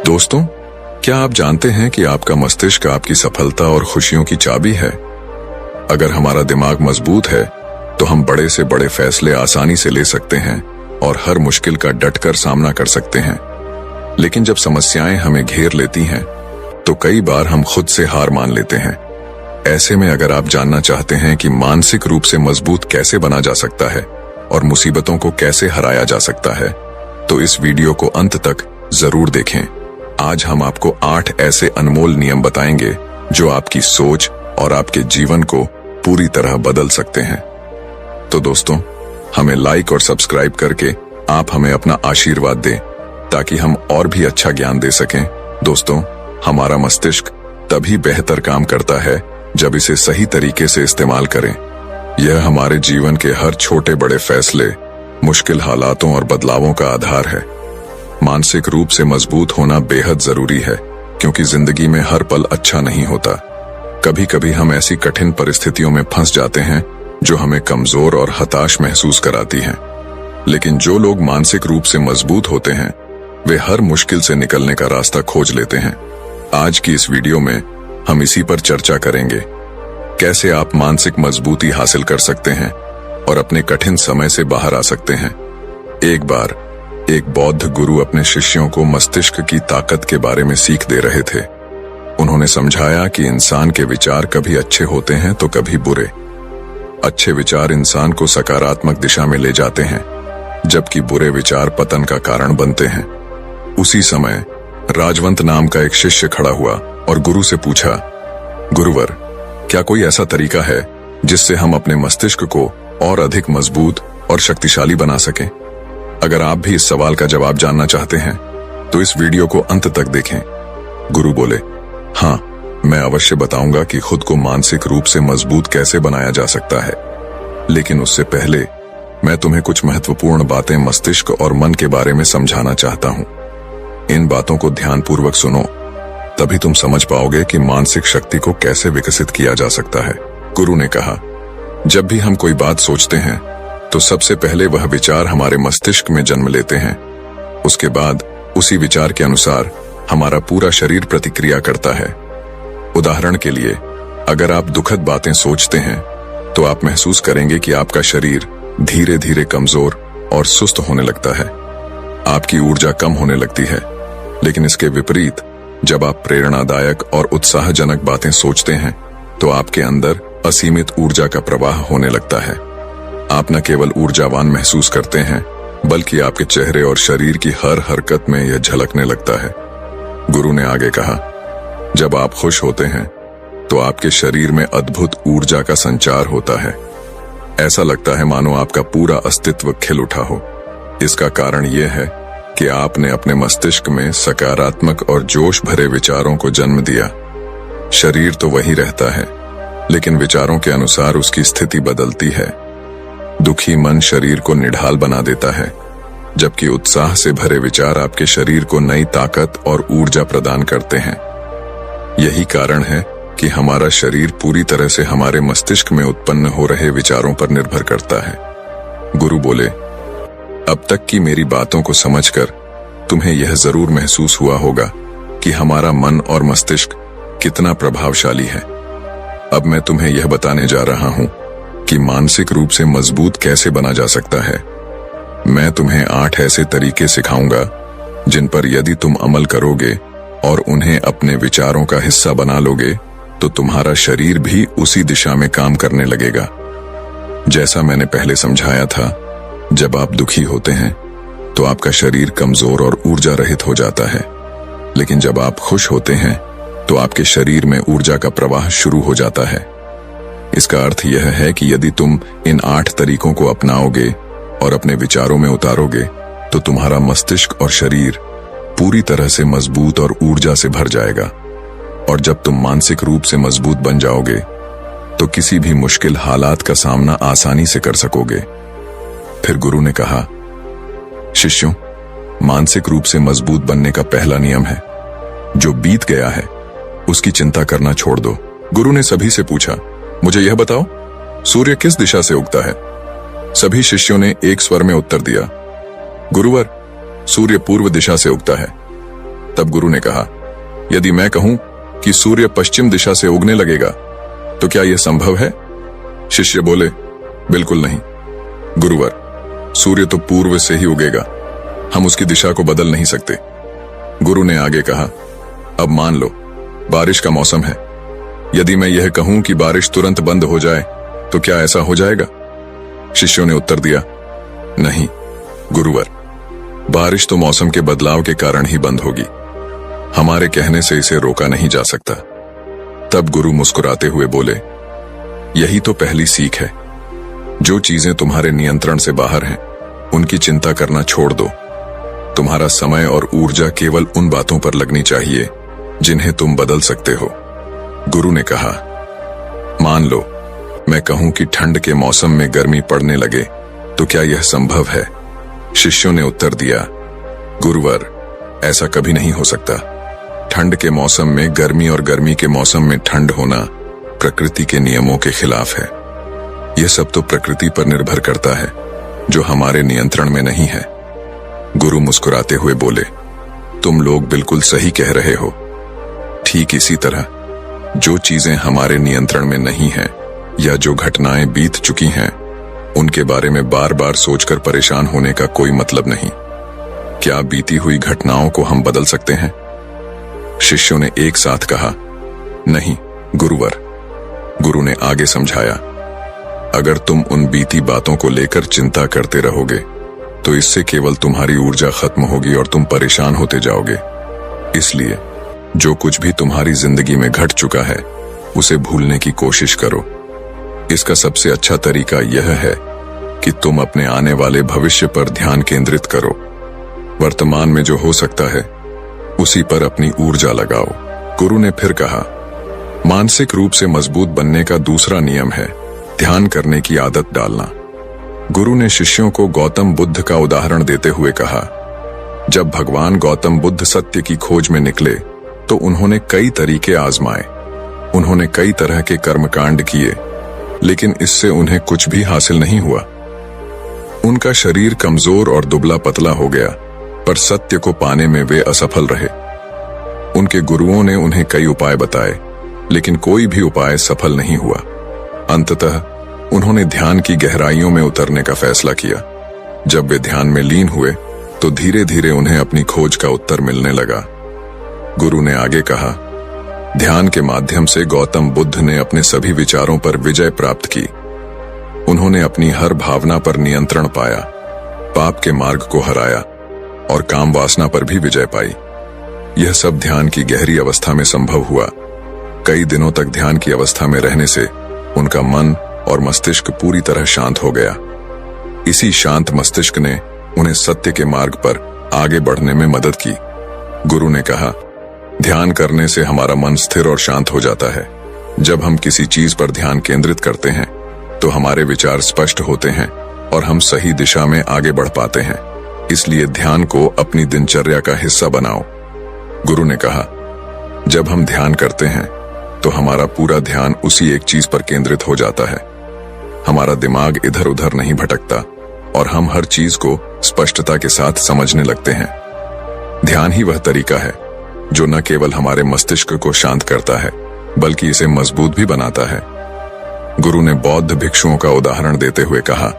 दोस्तों, क्या आप जानते हैं कि आपका मस्तिष्क आपकी सफलता और खुशियों की चाबी है? अगर हमारा दिमाग मजबूत है तो हम बड़े से बड़े फैसले आसानी से ले सकते हैं और हर मुश्किल का डटकर सामना कर सकते हैं। लेकिन जब समस्याएं हमें घेर लेती हैं तो कई बार हम खुद से हार मान लेते हैं। ऐसे में अगर आप जानना चाहते हैं कि मानसिक रूप से मजबूत कैसे बना जा सकता है और मुसीबतों को कैसे हराया जा सकता है, तो इस वीडियो को अंत तक जरूर देखें। आज हम आपको 8 ऐसे अनमोल नियम बताएंगे जो आपकी सोच और आपके जीवन को पूरी तरह बदल सकते हैं। तो दोस्तों, हमें लाइक और सब्सक्राइब करके आप हमें अपना आशीर्वाद दें ताकि हम और भी अच्छा ज्ञान दे सकें। दोस्तों, हमारा मस्तिष्क तभी बेहतर काम करता है जब इसे सही तरीके से इस्तेमाल करें। यह हमारे जीवन के हर छोटे बड़े फैसले, मुश्किल हालातों और बदलावों का आधार है। मानसिक रूप से मजबूत होना बेहद जरूरी है क्योंकि जिंदगी में हर पल अच्छा नहीं होता। कभी कभी हम ऐसी कठिन परिस्थितियों में फंस जाते हैं जो हमें कमजोर और हताश महसूस कराती हैं। लेकिन जो लोग मानसिक रूप से मजबूत होते हैं वे हर मुश्किल से निकलने का रास्ता खोज लेते हैं। आज की इस वीडियो में हम इसी पर चर्चा करेंगे। कैसे आप मानसिक मजबूती हासिल कर सकते हैं और अपने कठिन समय से बाहर आ सकते हैं। एक बार एक बौद्ध गुरु अपने शिष्यों को मस्तिष्क की ताकत के बारे में सीख दे रहे थे। उन्होंने समझाया कि इंसान के विचार कभी अच्छे होते हैं तो कभी बुरे। अच्छे विचार इंसान को सकारात्मक दिशा में ले जाते हैं, जबकि बुरे विचार पतन का कारण बनते हैं। उसी समय राजवंत नाम का एक शिष्य खड़ा हुआ और गुरु से पूछा, गुरुवर, क्या कोई ऐसा तरीका है जिससे हम अपने मस्तिष्क को और अधिक मजबूत और शक्तिशाली बना सकें? अगर आप भी इस सवाल का जवाब जानना चाहते हैं तो इस वीडियो को अंत तक देखें। गुरु बोले, हाँ, मैं अवश्य बताऊंगा कि खुद को मानसिक रूप से मजबूत कैसे बनाया जा सकता है। लेकिन उससे पहले मैं तुम्हें कुछ महत्वपूर्ण बातें मस्तिष्क और मन के बारे में समझाना चाहता हूं। इन बातों को ध्यानपूर्वक सुनो, तभी तुम समझ पाओगे कि मानसिक शक्ति को कैसे विकसित किया जा सकता है। गुरु ने कहा, जब भी हम कोई बात सोचते हैं तो सबसे पहले वह विचार हमारे मस्तिष्क में जन्म लेते हैं। उसके बाद उसी विचार के अनुसार हमारा पूरा शरीर प्रतिक्रिया करता है। उदाहरण के लिए, अगर आप दुखद बातें सोचते हैं तो आप महसूस करेंगे कि आपका शरीर धीरे धीरे कमजोर और सुस्त होने लगता है। आपकी ऊर्जा कम होने लगती है। लेकिन इसके विपरीत, जब आप प्रेरणादायक और उत्साहजनक बातें सोचते हैं तो आपके अंदर असीमित ऊर्जा का प्रवाह होने लगता है। आप न केवल ऊर्जावान महसूस करते हैं बल्कि आपके चेहरे और शरीर की हर हरकत में यह झलकने लगता है। गुरु ने आगे कहा, जब आप खुश होते हैं तो आपके शरीर में अद्भुत ऊर्जा का संचार होता है। ऐसा लगता है मानो आपका पूरा अस्तित्व खिल उठा हो। इसका कारण यह है कि आपने अपने मस्तिष्क में सकारात्मक और जोश भरे विचारों को जन्म दिया। शरीर तो वही रहता है, लेकिन विचारों के अनुसार उसकी स्थिति बदलती है। दुखी मन शरीर को निढाल बना देता है, जबकि उत्साह से भरे विचार आपके शरीर को नई ताकत और ऊर्जा प्रदान करते हैं। यही कारण है कि हमारा शरीर पूरी तरह से हमारे मस्तिष्क में उत्पन्न हो रहे विचारों पर निर्भर करता है। गुरु बोले, अब तक की मेरी बातों को समझकर तुम्हें यह जरूर महसूस हुआ होगा कि हमारा मन और मस्तिष्क कितना प्रभावशाली है। अब मैं तुम्हें यह बताने जा रहा हूं कि मानसिक रूप से मजबूत कैसे बना जा सकता है। मैं तुम्हें 8 ऐसे तरीके सिखाऊंगा जिन पर यदि तुम अमल करोगे और उन्हें अपने विचारों का हिस्सा बना लोगे तो तुम्हारा शरीर भी उसी दिशा में काम करने लगेगा। जैसा मैंने पहले समझाया था, जब आप दुखी होते हैं तो आपका शरीर कमजोर और ऊर्जा रहित हो जाता है। लेकिन जब आप खुश होते हैं तो आपके शरीर में ऊर्जा का प्रवाह शुरू हो जाता है। इसका अर्थ यह है कि यदि तुम इन 8 तरीकों को अपनाओगे और अपने विचारों में उतारोगे तो तुम्हारा मस्तिष्क और शरीर पूरी तरह से मजबूत और ऊर्जा से भर जाएगा। और जब तुम मानसिक रूप से मजबूत बन जाओगे तो किसी भी मुश्किल हालात का सामना आसानी से कर सकोगे। फिर गुरु ने कहा, शिष्यों, मानसिक रूप से मजबूत बनने का पहला नियम है, जो बीत गया है उसकी चिंता करना छोड़ दो। गुरु ने सभी से पूछा, मुझे यह बताओ, सूर्य किस दिशा से उगता है? सभी शिष्यों ने एक स्वर में उत्तर दिया, गुरुवर, सूर्य पूर्व दिशा से उगता है। तब गुरु ने कहा, यदि मैं कहूं कि सूर्य पश्चिम दिशा से उगने लगेगा तो क्या यह संभव है? शिष्य बोले, बिल्कुल नहीं गुरुवर, सूर्य तो पूर्व से ही उगेगा, हम उसकी दिशा को बदल नहीं सकते। गुरु ने आगे कहा, अब मान लो बारिश का मौसम है, यदि मैं यह कहूं कि बारिश तुरंत बंद हो जाए तो क्या ऐसा हो जाएगा? शिष्यों ने उत्तर दिया, नहीं गुरुवर, बारिश तो मौसम के बदलाव के कारण ही बंद होगी, हमारे कहने से इसे रोका नहीं जा सकता। तब गुरु मुस्कुराते हुए बोले, यही तो पहली सीख है, जो चीजें तुम्हारे नियंत्रण से बाहर हैं उनकी चिंता करना छोड़ दो। तुम्हारा समय और ऊर्जा केवल उन बातों पर लगनी चाहिए जिन्हें तुम बदल सकते हो। गुरु ने कहा, मान लो मैं कहूं कि ठंड के मौसम में गर्मी पड़ने लगे तो क्या यह संभव है? शिष्यों ने उत्तर दिया, गुरुवर, ऐसा कभी नहीं हो सकता। ठंड के मौसम में गर्मी और गर्मी के मौसम में ठंड होना प्रकृति के नियमों के खिलाफ है। यह सब तो प्रकृति पर निर्भर करता है जो हमारे नियंत्रण में नहीं है। गुरु मुस्कुराते हुए बोले, तुम लोग बिल्कुल सही कह रहे हो। ठीक इसी तरह जो चीजें हमारे नियंत्रण में नहीं हैं या जो घटनाएं बीत चुकी हैं उनके बारे में बार बार सोचकर परेशान होने का कोई मतलब नहीं। क्या बीती हुई घटनाओं को हम बदल सकते हैं? शिष्यों ने एक साथ कहा, नहीं गुरुवर। गुरु ने आगे समझाया, अगर तुम उन बीती बातों को लेकर चिंता करते रहोगे तो इससे केवल तुम्हारी ऊर्जा खत्म होगी और तुम परेशान होते जाओगे। इसलिए जो कुछ भी तुम्हारी जिंदगी में घट चुका है उसे भूलने की कोशिश करो। इसका सबसे अच्छा तरीका यह है कि तुम अपने आने वाले भविष्य पर ध्यान केंद्रित करो। वर्तमान में जो हो सकता है उसी पर अपनी ऊर्जा लगाओ। गुरु ने फिर कहा, मानसिक रूप से मजबूत बनने का दूसरा नियम है ध्यान करने की आदत डालना। गुरु ने शिष्यों को गौतम बुद्ध का उदाहरण देते हुए कहा, जब भगवान गौतम बुद्ध सत्य की खोज में निकले तो उन्होंने कई तरीके आजमाए, उन्होंने कई तरह के कर्मकांड किए, लेकिन इससे उन्हें कुछ भी हासिल नहीं हुआ। उनका शरीर कमजोर और दुबला पतला हो गया, पर सत्य को पाने में वे असफल रहे। उनके गुरुओं ने उन्हें कई उपाय बताए, लेकिन कोई भी उपाय सफल नहीं हुआ। अंततः उन्होंने ध्यान की गहराइयों में उतरने का फैसला किया। जब वे ध्यान में लीन हुए तो धीरे धीरे उन्हें अपनी खोज का उत्तर मिलने लगा। गुरु ने आगे कहा, ध्यान के माध्यम से गौतम बुद्ध ने अपने सभी विचारों पर विजय प्राप्त की। उन्होंने अपनी हर भावना पर नियंत्रण पाया, पाप के मार्ग को हराया और काम वासना पर भी विजय पाई। यह सब ध्यान की गहरी अवस्था में संभव हुआ। कई दिनों तक ध्यान की अवस्था में रहने से उनका मन और मस्तिष्क पूरी तरह शांत हो गया। इसी शांत मस्तिष्क ने उन्हें सत्य के मार्ग पर आगे बढ़ने में मदद की। गुरु ने कहा, ध्यान करने से हमारा मन स्थिर और शांत हो जाता है। जब हम किसी चीज पर ध्यान केंद्रित करते हैं तो हमारे विचार स्पष्ट होते हैं और हम सही दिशा में आगे बढ़ पाते हैं। इसलिए ध्यान को अपनी दिनचर्या का हिस्सा बनाओ। गुरु ने कहा, जब हम ध्यान करते हैं तो हमारा पूरा ध्यान उसी एक चीज पर केंद्रित हो जाता है। हमारा दिमाग इधर उधर नहीं भटकता और हम हर चीज को स्पष्टता के साथ समझने लगते हैं। ध्यान ही वह तरीका है जो न केवल हमारे मस्तिष्क को शांत करता है बल्कि इसे मजबूत भी बनाता है। गुरु ने बौद्ध भिक्षुओं का उदाहरण देते हुए कहा,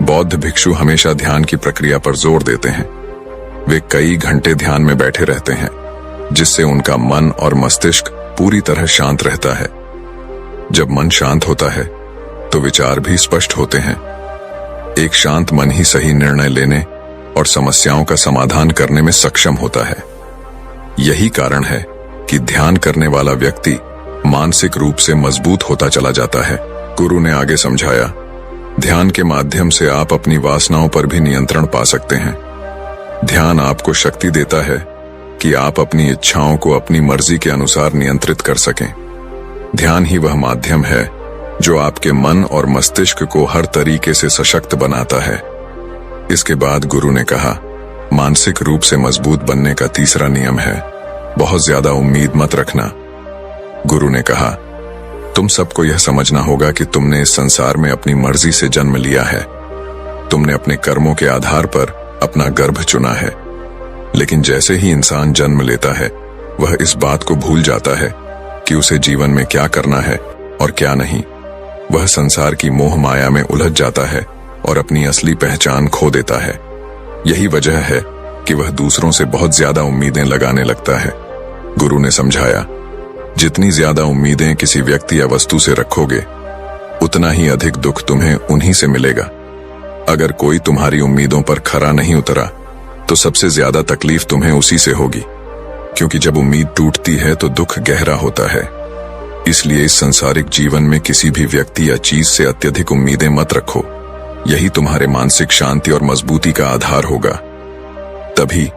बौद्ध भिक्षु हमेशा ध्यान की प्रक्रिया पर जोर देते हैं। वे कई घंटे ध्यान में बैठे रहते हैं, जिससे उनका मन और मस्तिष्क पूरी तरह शांत रहता है। जब मन शांत होता है तो विचार भी स्पष्ट होते हैं। एक शांत मन ही सही निर्णय लेने और समस्याओं का समाधान करने में सक्षम होता है। यही कारण है कि ध्यान करने वाला व्यक्ति मानसिक रूप से मजबूत होता चला जाता है। गुरु ने आगे समझाया, ध्यान के माध्यम से आप अपनी वासनाओं पर भी नियंत्रण पा सकते हैं। ध्यान आपको शक्ति देता है कि आप अपनी इच्छाओं को अपनी मर्जी के अनुसार नियंत्रित कर सकें। ध्यान ही वह माध्यम है जो आपके मन और मस्तिष्क को हर तरीके से सशक्त बनाता है। इसके बाद गुरु ने कहा, मानसिक रूप से मजबूत बनने का तीसरा नियम है बहुत ज्यादा उम्मीद मत रखना। गुरु ने कहा, तुम सबको यह समझना होगा कि तुमने इस संसार में अपनी मर्जी से जन्म लिया है। तुमने अपने कर्मों के आधार पर अपना गर्भ चुना है। लेकिन जैसे ही इंसान जन्म लेता है वह इस बात को भूल जाता है कि उसे जीवन में क्या करना है और क्या नहीं। वह संसार की मोह माया में उलझ जाता है और अपनी असली पहचान खो देता है। यही वजह है कि वह दूसरों से बहुत ज्यादा उम्मीदें लगाने लगता है। गुरु ने समझाया, जितनी ज्यादा उम्मीदें किसी व्यक्ति या वस्तु से रखोगे उतना ही अधिक दुख तुम्हें उन्हीं से मिलेगा। अगर कोई तुम्हारी उम्मीदों पर खरा नहीं उतरा तो सबसे ज्यादा तकलीफ तुम्हें उसी से होगी, क्योंकि जब उम्मीद टूटती है तो दुख गहरा होता है। इसलिए इस संसारिक जीवन में किसी भी व्यक्ति या चीज से अत्यधिक उम्मीदें मत रखो। यही तुम्हारे मानसिक शांति और मजबूती का आधार होगा। तभी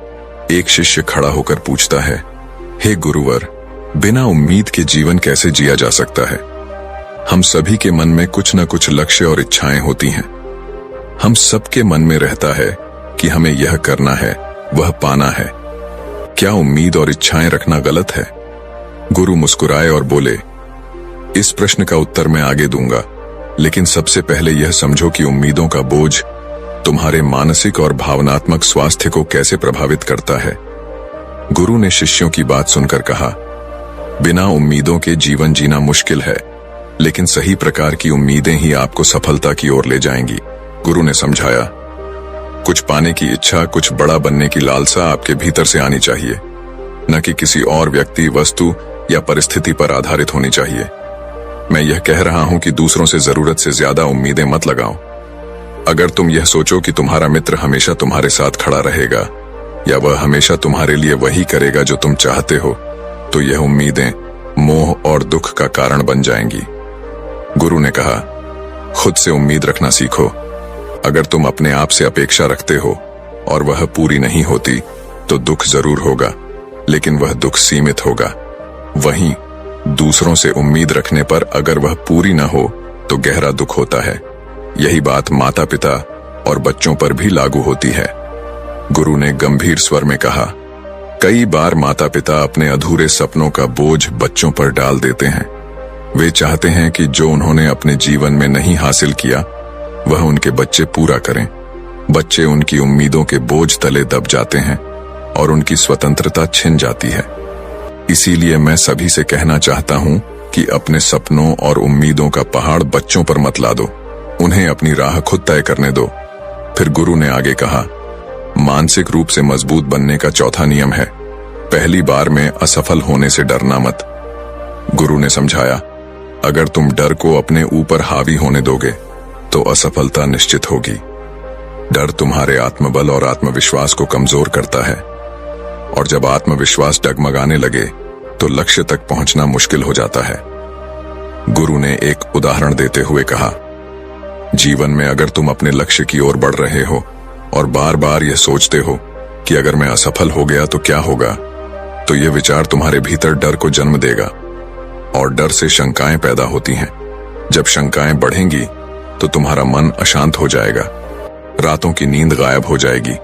एक शिष्य खड़ा होकर पूछता है, हे गुरुवर, बिना उम्मीद के जीवन कैसे जिया जा सकता है? हम सभी के मन में कुछ न कुछ लक्ष्य और इच्छाएं होती हैं। हम सबके मन में रहता है कि हमें यह करना है, वह पाना है। क्या उम्मीद और इच्छाएं रखना गलत है? गुरु मुस्कुराए और बोले, इस प्रश्न का उत्तर मैं आगे दूंगा, लेकिन सबसे पहले यह समझो कि उम्मीदों का बोझ तुम्हारे मानसिक और भावनात्मक स्वास्थ्य को कैसे प्रभावित करता है। गुरु ने शिष्यों की बात सुनकर कहा, बिना उम्मीदों के जीवन जीना मुश्किल है, लेकिन सही प्रकार की उम्मीदें ही आपको सफलता की ओर ले जाएंगी। गुरु ने समझाया, कुछ पाने की इच्छा, कुछ बड़ा बनने की लालसा आपके भीतर से आनी चाहिए, न कि किसी और व्यक्ति, वस्तु या परिस्थिति पर आधारित होनी चाहिए। मैं यह कह रहा हूं कि दूसरों से जरूरत से ज्यादा उम्मीदें मत लगाओ। अगर तुम यह सोचो कि तुम्हारा मित्र हमेशा तुम्हारे साथ खड़ा रहेगा या वह हमेशा तुम्हारे लिए वही करेगा जो तुम चाहते हो, तो यह उम्मीदें मोह और दुख का कारण बन जाएंगी। गुरु ने कहा, खुद से उम्मीद रखना सीखो। अगर तुम अपने आप से अपेक्षा रखते हो और वह पूरी नहीं होती तो दुख जरूर होगा, लेकिन वह दुख सीमित होगा। वहीं दूसरों से उम्मीद रखने पर अगर वह पूरी न हो तो गहरा दुख होता है। यही बात माता पिता और बच्चों पर भी लागू होती है। गुरु ने गंभीर स्वर में कहा, कई बार माता पिता अपने अधूरे सपनों का बोझ बच्चों पर डाल देते हैं। वे चाहते हैं कि जो उन्होंने अपने जीवन में नहीं हासिल किया वह उनके बच्चे पूरा करें। बच्चे उनकी उम्मीदों के बोझ तले दब जाते हैं और उनकी स्वतंत्रता छिन जाती है। इसीलिए मैं सभी से कहना चाहता हूं कि अपने सपनों और उम्मीदों का पहाड़ बच्चों पर मत लादो, उन्हें अपनी राह खुद तय करने दो। फिर गुरु ने आगे कहा, मानसिक रूप से मजबूत बनने का चौथा नियम है, पहली बार में असफल होने से डरना मत। गुरु ने समझाया, अगर तुम डर को अपने ऊपर हावी होने दोगे तो असफलता निश्चित होगी। डर तुम्हारे आत्मबल और आत्मविश्वास को कमजोर करता है, और जब आत्मविश्वास डगमगाने लगे तो लक्ष्य तक पहुंचना मुश्किल हो जाता है। गुरु ने एक उदाहरण देते हुए कहा, जीवन में अगर तुम अपने लक्ष्य की ओर बढ़ रहे हो और बार बार यह सोचते हो कि अगर मैं असफल हो गया तो क्या होगा, तो यह विचार तुम्हारे भीतर डर को जन्म देगा और डर से शंकाएं पैदा होती हैं। जब शंकाएं बढ़ेंगी तो तुम्हारा मन अशांत हो जाएगा, रातों की नींद गायब हो जाएगी,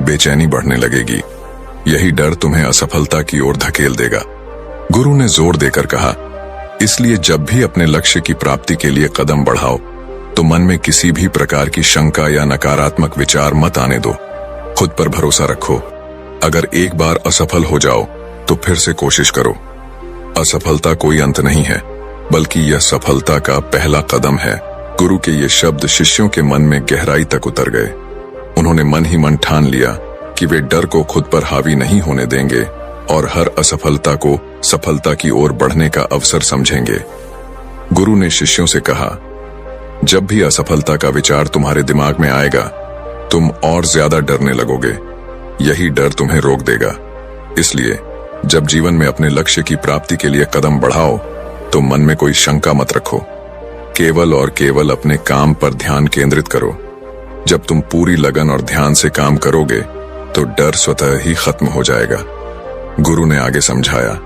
बेचैनी बढ़ने लगेगी। यही डर तुम्हें असफलता की ओर धकेल देगा। गुरु ने जोर देकर कहा, इसलिए जब भी अपने लक्ष्य की प्राप्ति के लिए कदम बढ़ाओ तो मन में किसी भी प्रकार की शंका या नकारात्मक विचार मत आने दो। खुद पर भरोसा रखो। अगर एक बार असफल हो जाओ तो फिर से कोशिश करो। असफलता कोई अंत नहीं है, बल्कि यह सफलता का पहला कदम है। गुरु के ये शब्द शिष्यों के मन में गहराई तक उतर गए। उन्होंने मन ही मन ठान लिया कि वे डर को खुद पर हावी नहीं होने देंगे और हर असफलता को सफलता की ओर बढ़ने का अवसर समझेंगे। गुरु ने शिष्यों से कहा, जब भी असफलता का विचार तुम्हारे दिमाग में आएगा तुम और ज्यादा डरने लगोगे। यही डर तुम्हें रोक देगा। इसलिए जब जीवन में अपने लक्ष्य की प्राप्ति के लिए कदम बढ़ाओ तो मन में कोई शंका मत रखो। केवल और केवल अपने काम पर ध्यान केंद्रित करो। जब तुम पूरी लगन और ध्यान से काम करोगे तो डर स्वतः ही खत्म हो जाएगा। गुरु ने आगे समझाया,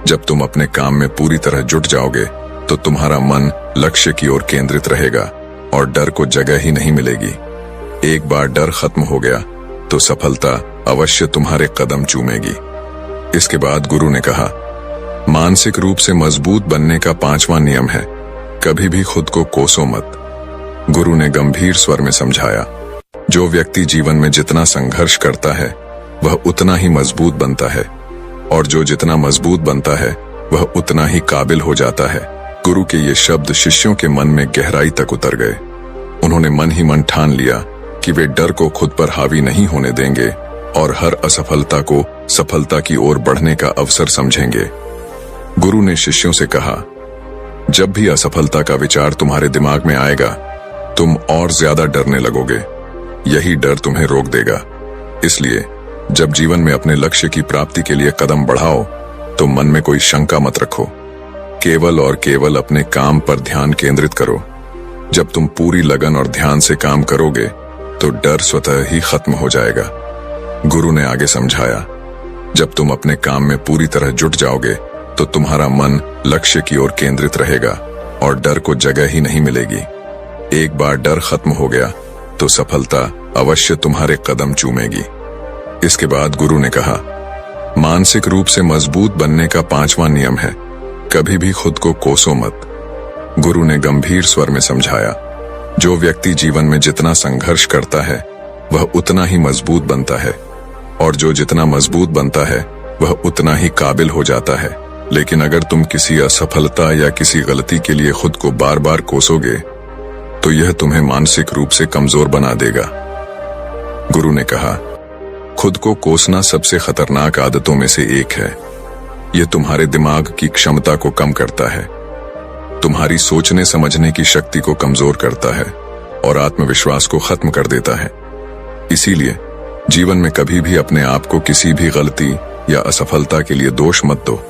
जब तुम अपने काम में पूरी तरह जुट जाओगे तो तुम्हारा मन लक्ष्य की ओर केंद्रित रहेगा और डर को जगह ही नहीं मिलेगी। एक बार डर खत्म हो गया तो सफलता अवश्य तुम्हारे कदम चूमेगी। इसके बाद गुरु ने कहा, मानसिक रूप से मजबूत बनने का पांचवा नियम है, कभी भी खुद को कोसो मत। गुरु ने गंभीर स्वर में समझाया, जो व्यक्ति जीवन में जितना संघर्ष करता है वह उतना ही मजबूत बनता है, और जो जितना मजबूत बनता है वह उतना ही काबिल हो जाता है। गुरु के ये शब्द शिष्यों के मन में गहराई तक उतर गए। उन्होंने मन ही मन ठान लिया कि वे डर को खुद पर हावी नहीं होने देंगे और हर असफलता को सफलता की ओर बढ़ने का अवसर समझेंगे। गुरु ने शिष्यों से कहा, जब भी असफलता का विचार तुम्हारे दिमाग में आएगा, तुम और ज्यादा डरने लगोगे। यही डर तुम्हें रोक देगा। इसलिए जब जीवन में अपने लक्ष्य की प्राप्ति के लिए कदम बढ़ाओ तो मन में कोई शंका मत रखो। केवल और केवल अपने काम पर ध्यान केंद्रित करो। जब तुम पूरी लगन और ध्यान से काम करोगे तो डर स्वतः ही खत्म हो जाएगा। गुरु ने आगे समझाया, जब तुम अपने काम में पूरी तरह जुट जाओगे तो तुम्हारा मन लक्ष्य की ओर केंद्रित रहेगा और डर को जगह ही नहीं मिलेगी। एक बार डर खत्म हो गया तो सफलता अवश्य तुम्हारे कदम चूमेगी। इसके बाद गुरु ने कहा, मानसिक रूप से मजबूत बनने का 5वां नियम है, कभी भी खुद को कोसो मत। गुरु ने गंभीर स्वर में समझाया, जो व्यक्ति जीवन में जितना संघर्ष करता है वह उतना ही मजबूत बनता है, और जो जितना मजबूत बनता है वह उतना ही काबिल हो जाता है। लेकिन अगर तुम किसी असफलता या किसी गलती के लिए खुद को बार बार कोसोगे तो यह तुम्हें मानसिक रूप से कमजोर बना देगा। गुरु ने कहा, खुद को कोसना सबसे खतरनाक आदतों में से एक है। यह तुम्हारे दिमाग की क्षमता को कम करता है, तुम्हारी सोचने समझने की शक्ति को कमजोर करता है और आत्मविश्वास को खत्म कर देता है। इसीलिए जीवन में कभी भी अपने आप को किसी भी गलती या असफलता के लिए दोष मत दो।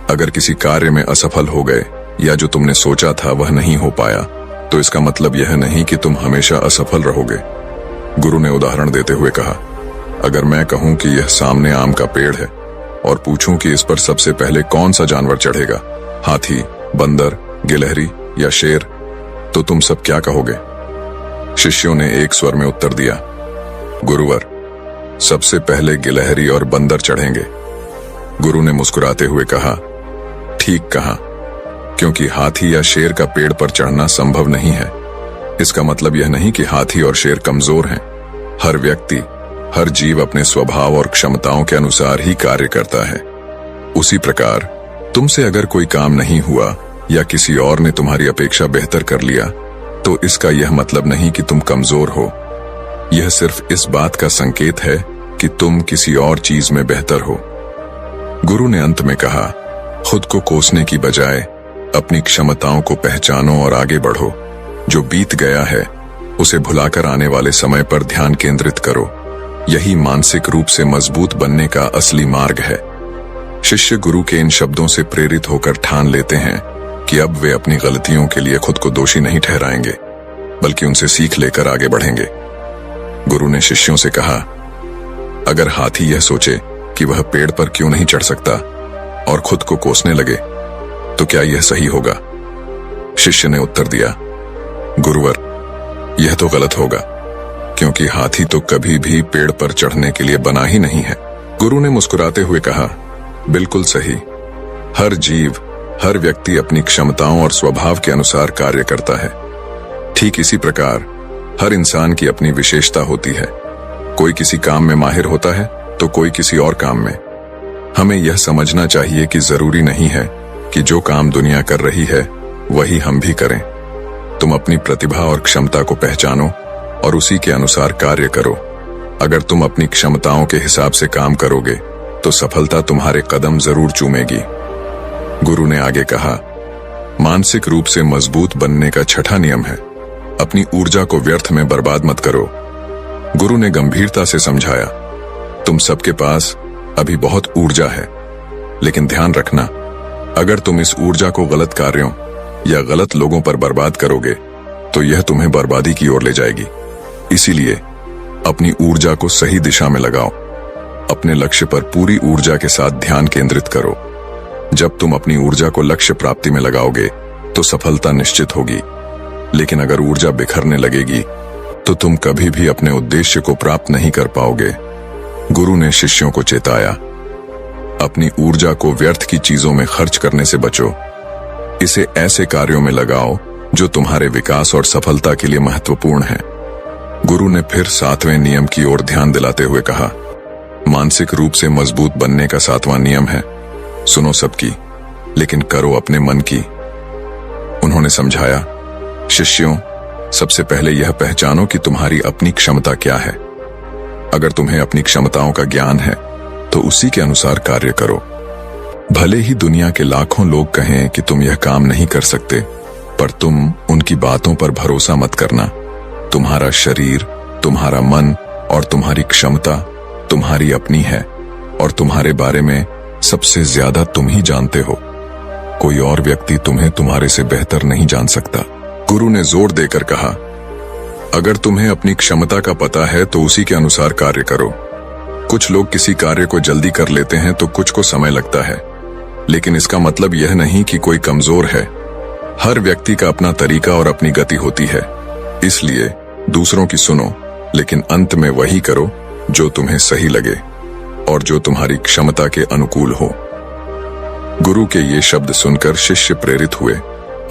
अगर किसी कार्य में असफल हो गए या जो तुमने सोचा था वह नहीं हो पाया तो इसका मतलब यह नहीं कि तुम हमेशा असफल रहोगे। गुरु ने उदाहरण देते हुए कहा, अगर मैं कहूं कि यह सामने आम का पेड़ है और पूछूं कि इस पर सबसे पहले कौन सा जानवर चढ़ेगा, हाथी, बंदर, गिलहरी या शेर, तो तुम सब क्या कहोगे? शिष्यों ने एक स्वर में उत्तर दिया, गुरुवर, सबसे पहले गिलहरी और बंदर चढ़ेंगे। गुरु ने मुस्कुराते हुए कहा, ठीक कहा, क्योंकि हाथी या शेर का पेड़ पर चढ़ना संभव नहीं है। इसका मतलब यह नहीं कि हाथी और शेर कमजोर हैं। हर व्यक्ति, हर जीव अपने स्वभाव और क्षमताओं के अनुसार ही कार्य करता है। उसी प्रकार तुमसे अगर कोई काम नहीं हुआ या किसी और ने तुम्हारी अपेक्षा बेहतर कर लिया तो इसका यह मतलब नहीं कि तुम कमजोर हो। यह सिर्फ इस बात का संकेत है कि तुम किसी और चीज में बेहतर हो। गुरु ने अंत में कहा, खुद को कोसने की बजाय अपनी क्षमताओं को पहचानो और आगे बढ़ो। जो बीत गया है उसे भुलाकर आने वाले समय पर ध्यान केंद्रित करो। यही मानसिक रूप से मजबूत बनने का असली मार्ग है। शिष्य गुरु के इन शब्दों से प्रेरित होकर ठान लेते हैं कि अब वे अपनी गलतियों के लिए खुद को दोषी नहीं ठहराएंगे, बल्कि उनसे सीख लेकर आगे बढ़ेंगे। गुरु ने शिष्यों से कहा, अगर हाथी यह सोचे कि वह पेड़ पर क्यों नहीं चढ़ सकता और खुद को कोसने लगे तो क्या यह सही होगा? शिष्य ने उत्तर दिया, गुरुवर, यह तो गलत होगा, क्योंकि हाथी तो कभी भी पेड़ पर चढ़ने के लिए बना ही नहीं है। गुरु ने मुस्कुराते हुए कहा, बिल्कुल सही। हर जीव, हर व्यक्ति अपनी क्षमताओं और स्वभाव के अनुसार कार्य करता है। ठीक इसी प्रकार हर इंसान की अपनी विशेषता होती है। कोई किसी काम में माहिर होता है तो कोई किसी और काम में। हमें यह समझना चाहिए कि जरूरी नहीं है कि जो काम दुनिया कर रही है वही हम भी करें। तुम अपनी प्रतिभा और क्षमता को पहचानो और उसी के अनुसार कार्य करो। अगर तुम अपनी क्षमताओं के हिसाब से काम करोगे तो सफलता तुम्हारे कदम जरूर चूमेगी। गुरु ने आगे कहा, मानसिक रूप से मजबूत बनने का 6वां नियम है, अपनी ऊर्जा को व्यर्थ में बर्बाद मत करो। गुरु ने गंभीरता से समझाया, तुम सबके पास अभी बहुत ऊर्जा है, लेकिन ध्यान रखना, अगर तुम इस ऊर्जा को गलत कार्यों या गलत लोगों पर बर्बाद करोगे तो यह तुम्हें बर्बादी की ओर ले जाएगी। इसीलिए अपनी ऊर्जा को सही दिशा में लगाओ। अपने लक्ष्य पर पूरी ऊर्जा के साथ ध्यान केंद्रित करो। जब तुम अपनी ऊर्जा को लक्ष्य प्राप्ति में लगाओगे तो सफलता निश्चित होगी, लेकिन अगर ऊर्जा बिखरने लगेगी तो तुम कभी भी अपने उद्देश्य को प्राप्त नहीं कर पाओगे। गुरु ने शिष्यों को चेताया, अपनी ऊर्जा को व्यर्थ की चीजों में खर्च करने से बचो। इसे ऐसे कार्यों में लगाओ जो तुम्हारे विकास और सफलता के लिए महत्वपूर्ण है। गुरु ने फिर 7वें नियम की ओर ध्यान दिलाते हुए कहा, मानसिक रूप से मजबूत बनने का 7वां नियम है, सुनो सबकी लेकिन करो अपने मन की। उन्होंने समझाया, शिष्यों, सबसे पहले यह पहचानो कि तुम्हारी अपनी क्षमता क्या है। अगर तुम्हें अपनी क्षमताओं का ज्ञान है तो उसी के अनुसार कार्य करो। भले ही दुनिया के लाखों लोग कहें कि तुम यह काम नहीं कर सकते, पर तुम उनकी बातों पर भरोसा मत करना। तुम्हारा शरीर, तुम्हारा मन और तुम्हारी क्षमता तुम्हारी अपनी है और तुम्हारे बारे में सबसे ज्यादा तुम ही जानते हो। कोई और व्यक्ति तुम्हें तुम्हारे से बेहतर नहीं जान सकता। गुरु ने जोर देकर कहा, अगर तुम्हें अपनी क्षमता का पता है तो उसी के अनुसार कार्य करो। कुछ लोग किसी कार्य को जल्दी कर लेते हैं तो कुछ को समय लगता है, लेकिन इसका मतलब यह नहीं कि कोई कमजोर है। हर व्यक्ति का अपना तरीका और अपनी गति होती है। इसलिए दूसरों की सुनो, लेकिन अंत में वही करो जो तुम्हें सही लगे और जो तुम्हारी क्षमता के अनुकूल हो। गुरु के ये शब्द सुनकर शिष्य प्रेरित हुए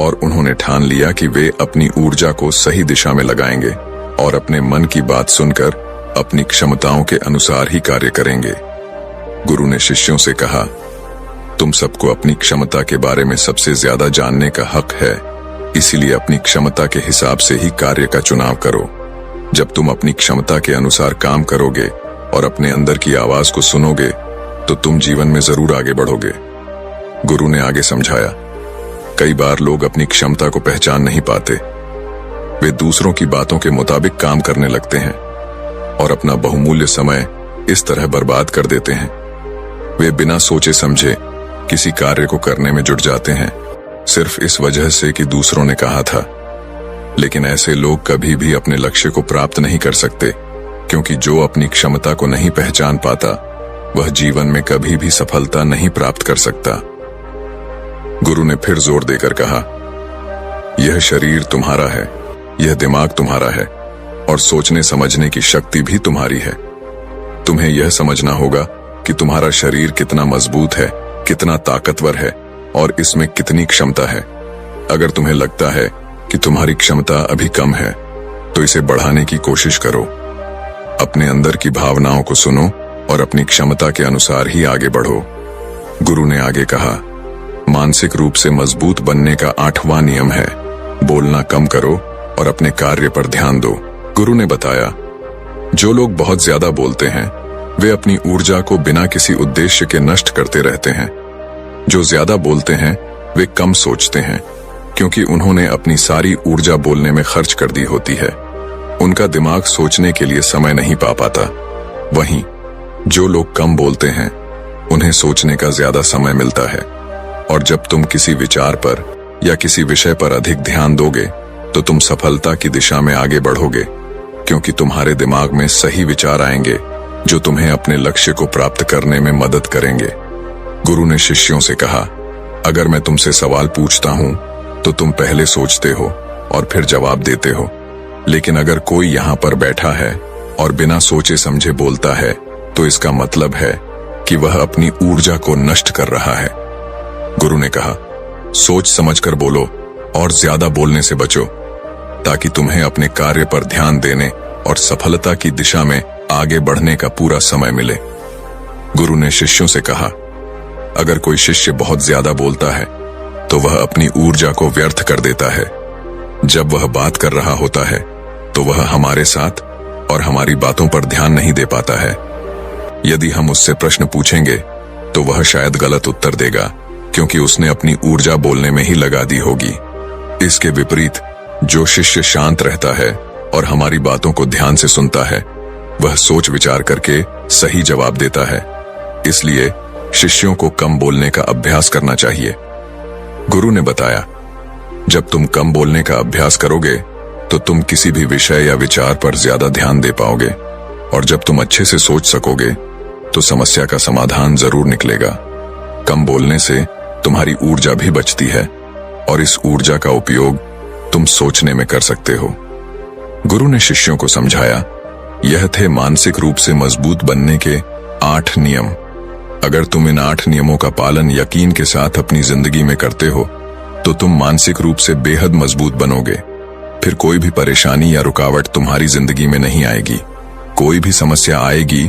और उन्होंने ठान लिया कि वे अपनी ऊर्जा को सही दिशा में लगाएंगे और अपने मन की बात सुनकर अपनी क्षमताओं के अनुसार ही कार्य करेंगे। गुरु ने शिष्यों से कहा, तुम सबको अपनी क्षमता के बारे में सबसे ज्यादा जानने का हक है, इसीलिए अपनी क्षमता के हिसाब से ही कार्य का चुनाव करो। जब तुम अपनी क्षमता के अनुसार काम करोगे और अपने अंदर की आवाज को सुनोगे तो तुम जीवन में जरूर आगे बढ़ोगे। गुरु ने आगे समझाया, कई बार लोग अपनी क्षमता को पहचान नहीं पाते। वे दूसरों की बातों के मुताबिक काम करने लगते हैं और अपना बहुमूल्य समय इस तरह बर्बाद कर देते हैं। वे बिना सोचे समझे किसी कार्य को करने में जुट जाते हैं, सिर्फ इस वजह से कि दूसरों ने कहा था। लेकिन ऐसे लोग कभी भी अपने लक्ष्य को प्राप्त नहीं कर सकते, क्योंकि जो अपनी क्षमता को नहीं पहचान पाता वह जीवन में कभी भी सफलता नहीं प्राप्त कर सकता। गुरु ने फिर जोर देकर कहा, यह शरीर तुम्हारा है, यह दिमाग तुम्हारा है और सोचने समझने की शक्ति भी तुम्हारी है। तुम्हें यह समझना होगा कि तुम्हारा शरीर कितना मजबूत है, कितना ताकतवर है और इसमें कितनी क्षमता है। अगर तुम्हें लगता है कि तुम्हारी क्षमता अभी कम है तो इसे बढ़ाने की कोशिश करो। अपने अंदर की भावनाओं को सुनो और अपनी क्षमता के अनुसार ही आगे बढ़ो। गुरु ने आगे कहा, मानसिक रूप से मजबूत बनने का 8वां नियम है, बोलना कम करो और अपने कार्य पर ध्यान दो। गुरु ने बताया, जो लोग बहुत ज्यादा बोलते हैं वे अपनी ऊर्जा को बिना किसी उद्देश्य के नष्ट करते रहते हैं। जो ज्यादा बोलते हैं वे कम सोचते हैं, क्योंकि उन्होंने अपनी सारी ऊर्जा बोलने में खर्च कर दी होती है। उनका दिमाग सोचने के लिए समय नहीं पा पाता। वहीं जो लोग कम बोलते हैं उन्हें सोचने का ज्यादा समय मिलता है। और जब तुम किसी विचार पर या किसी विषय पर अधिक ध्यान दोगे तो तुम सफलता की दिशा में आगे बढ़ोगे, क्योंकि तुम्हारे दिमाग में सही विचार आएंगे जो तुम्हें अपने लक्ष्य को प्राप्त करने में मदद करेंगे। गुरु ने शिष्यों से कहा, अगर मैं तुमसे सवाल पूछता हूं तो तुम पहले सोचते हो और फिर जवाब देते हो, लेकिन अगर कोई यहाँ पर बैठा है और बिना सोचे समझे बोलता है तो इसका मतलब है कि वह अपनी ऊर्जा को नष्ट कर रहा है। गुरु ने कहा, सोच समझकर बोलो और ज्यादा बोलने से बचो, ताकि तुम्हें अपने कार्य पर ध्यान देने और सफलता की दिशा में आगे बढ़ने का पूरा समय मिले। गुरु ने शिष्यों से कहा, अगर कोई शिष्य बहुत ज्यादा बोलता है तो वह अपनी ऊर्जा को व्यर्थ कर देता है। जब वह बात कर रहा होता है तो वह हमारे साथ और हमारी बातों पर ध्यान नहीं दे पाता है। यदि हम उससे प्रश्न पूछेंगे तो वह शायद गलत उत्तर देगा, क्योंकि उसने अपनी ऊर्जा बोलने में ही लगा दी होगी। इसके विपरीत जो शिष्य शांत रहता है और हमारी बातों को ध्यान से सुनता है वह सोच विचार करके सही जवाब देता है। इसलिए शिष्यों को कम बोलने का अभ्यास करना चाहिए। गुरु ने बताया, जब तुम कम बोलने का अभ्यास करोगे तो तुम किसी भी विषय या विचार पर ज्यादा ध्यान दे पाओगे, और जब तुम अच्छे से सोच सकोगे तो समस्या का समाधान जरूर निकलेगा। कम बोलने से तुम्हारी ऊर्जा भी बचती है और इस ऊर्जा का उपयोग तुम सोचने में कर सकते हो। गुरु ने शिष्यों को समझाया, यह थे मानसिक रूप से मजबूत बनने के 8 नियम। अगर तुम इन 8 नियमों का पालन यकीन के साथ अपनी जिंदगी में करते हो तो तुम मानसिक रूप से बेहद मजबूत बनोगे। फिर कोई भी परेशानी या रुकावट तुम्हारी जिंदगी में नहीं आएगी। कोई भी समस्या आएगी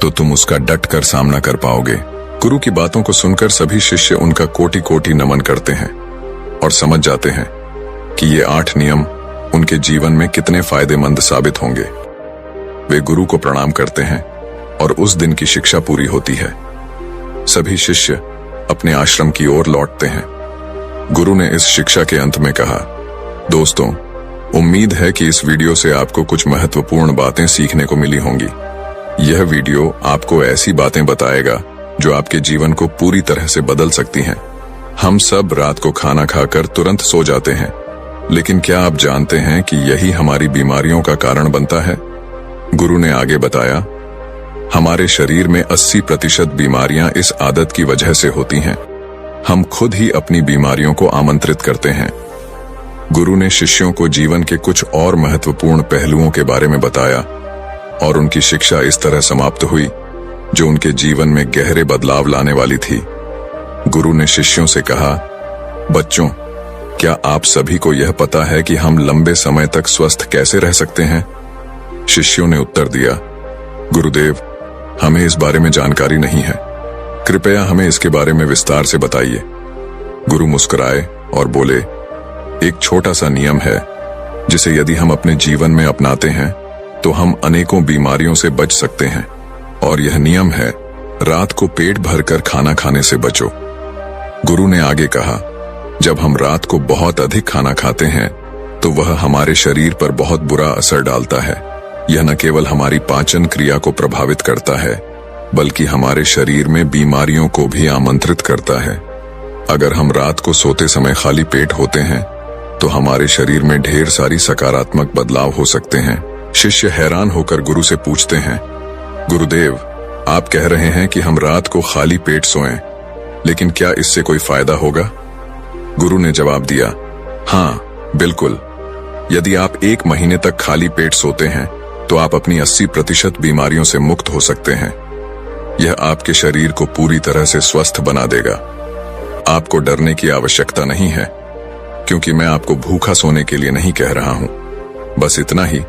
तो तुम उसका डट कर सामना कर पाओगे। गुरु की बातों को सुनकर सभी शिष्य उनका कोटि कोटि नमन करते हैं और समझ जाते हैं कि ये 8 नियम उनके जीवन में कितने फायदेमंद साबित होंगे। वे गुरु को प्रणाम करते हैं और उस दिन की शिक्षा पूरी होती है। सभी शिष्य अपने आश्रम की ओर लौटते हैं। गुरु ने इस शिक्षा के अंत में कहा, दोस्तों, उम्मीद है कि इस वीडियो से आपको कुछ महत्वपूर्ण बातें सीखने को मिली होंगी। यह वीडियो आपको ऐसी बातें बताएगा जो आपके जीवन को पूरी तरह से बदल सकती हैं। हम सब रात को खाना खाकर तुरंत सो जाते हैं, लेकिन क्या आप जानते हैं कि यही हमारी बीमारियों का कारण बनता है? गुरु ने आगे बताया, हमारे शरीर में 80% बीमारियां इस आदत की वजह से होती हैं। हम खुद ही अपनी बीमारियों को आमंत्रित करते हैं। गुरु ने शिष्यों को जीवन के कुछ और महत्वपूर्ण पहलुओं के बारे में बताया और उनकी शिक्षा इस तरह समाप्त हुई जो उनके जीवन में गहरे बदलाव लाने वाली थी। गुरु ने शिष्यों से कहा, बच्चों, क्या आप सभी को यह पता है कि हम लंबे समय तक स्वस्थ कैसे रह सकते हैं? शिष्यों ने उत्तर दिया, गुरुदेव, हमें इस बारे में जानकारी नहीं है। कृपया हमें इसके बारे में विस्तार से बताइए। गुरु मुस्कुराए और बोले, एक छोटा सा नियम है जिसे यदि हम अपने जीवन में अपनाते हैं तो हम अनेकों बीमारियों से बच सकते हैं, और यह नियम है, रात को पेट भरकर खाना खाने से बचो। गुरु ने आगे कहा, जब हम रात को बहुत अधिक खाना खाते हैं तो वह हमारे शरीर पर बहुत बुरा असर डालता है। यह न केवल हमारी पाचन क्रिया को प्रभावित करता है, बल्कि हमारे शरीर में बीमारियों को भी आमंत्रित करता है। अगर हम रात को सोते समय खाली पेट होते हैं तो हमारे शरीर में ढेर सारी सकारात्मक बदलाव हो सकते हैं। शिष्य हैरान होकर गुरु से पूछते हैं, गुरुदेव, आप कह रहे हैं कि हम रात को खाली पेट सोएं, लेकिन क्या इससे कोई फायदा होगा? गुरु ने जवाब दिया, हाँ, बिल्कुल। यदि आप 1 महीने तक खाली पेट सोते हैं तो आप अपनी 80% बीमारियों से मुक्त हो सकते हैं। यह आपके शरीर को पूरी तरह से स्वस्थ बना देगा। आपको डरने की आवश्यकता नहीं है, क्योंकि मैं आपको भूखा सोने के लिए नहीं कह रहा हूं। बस इतना ही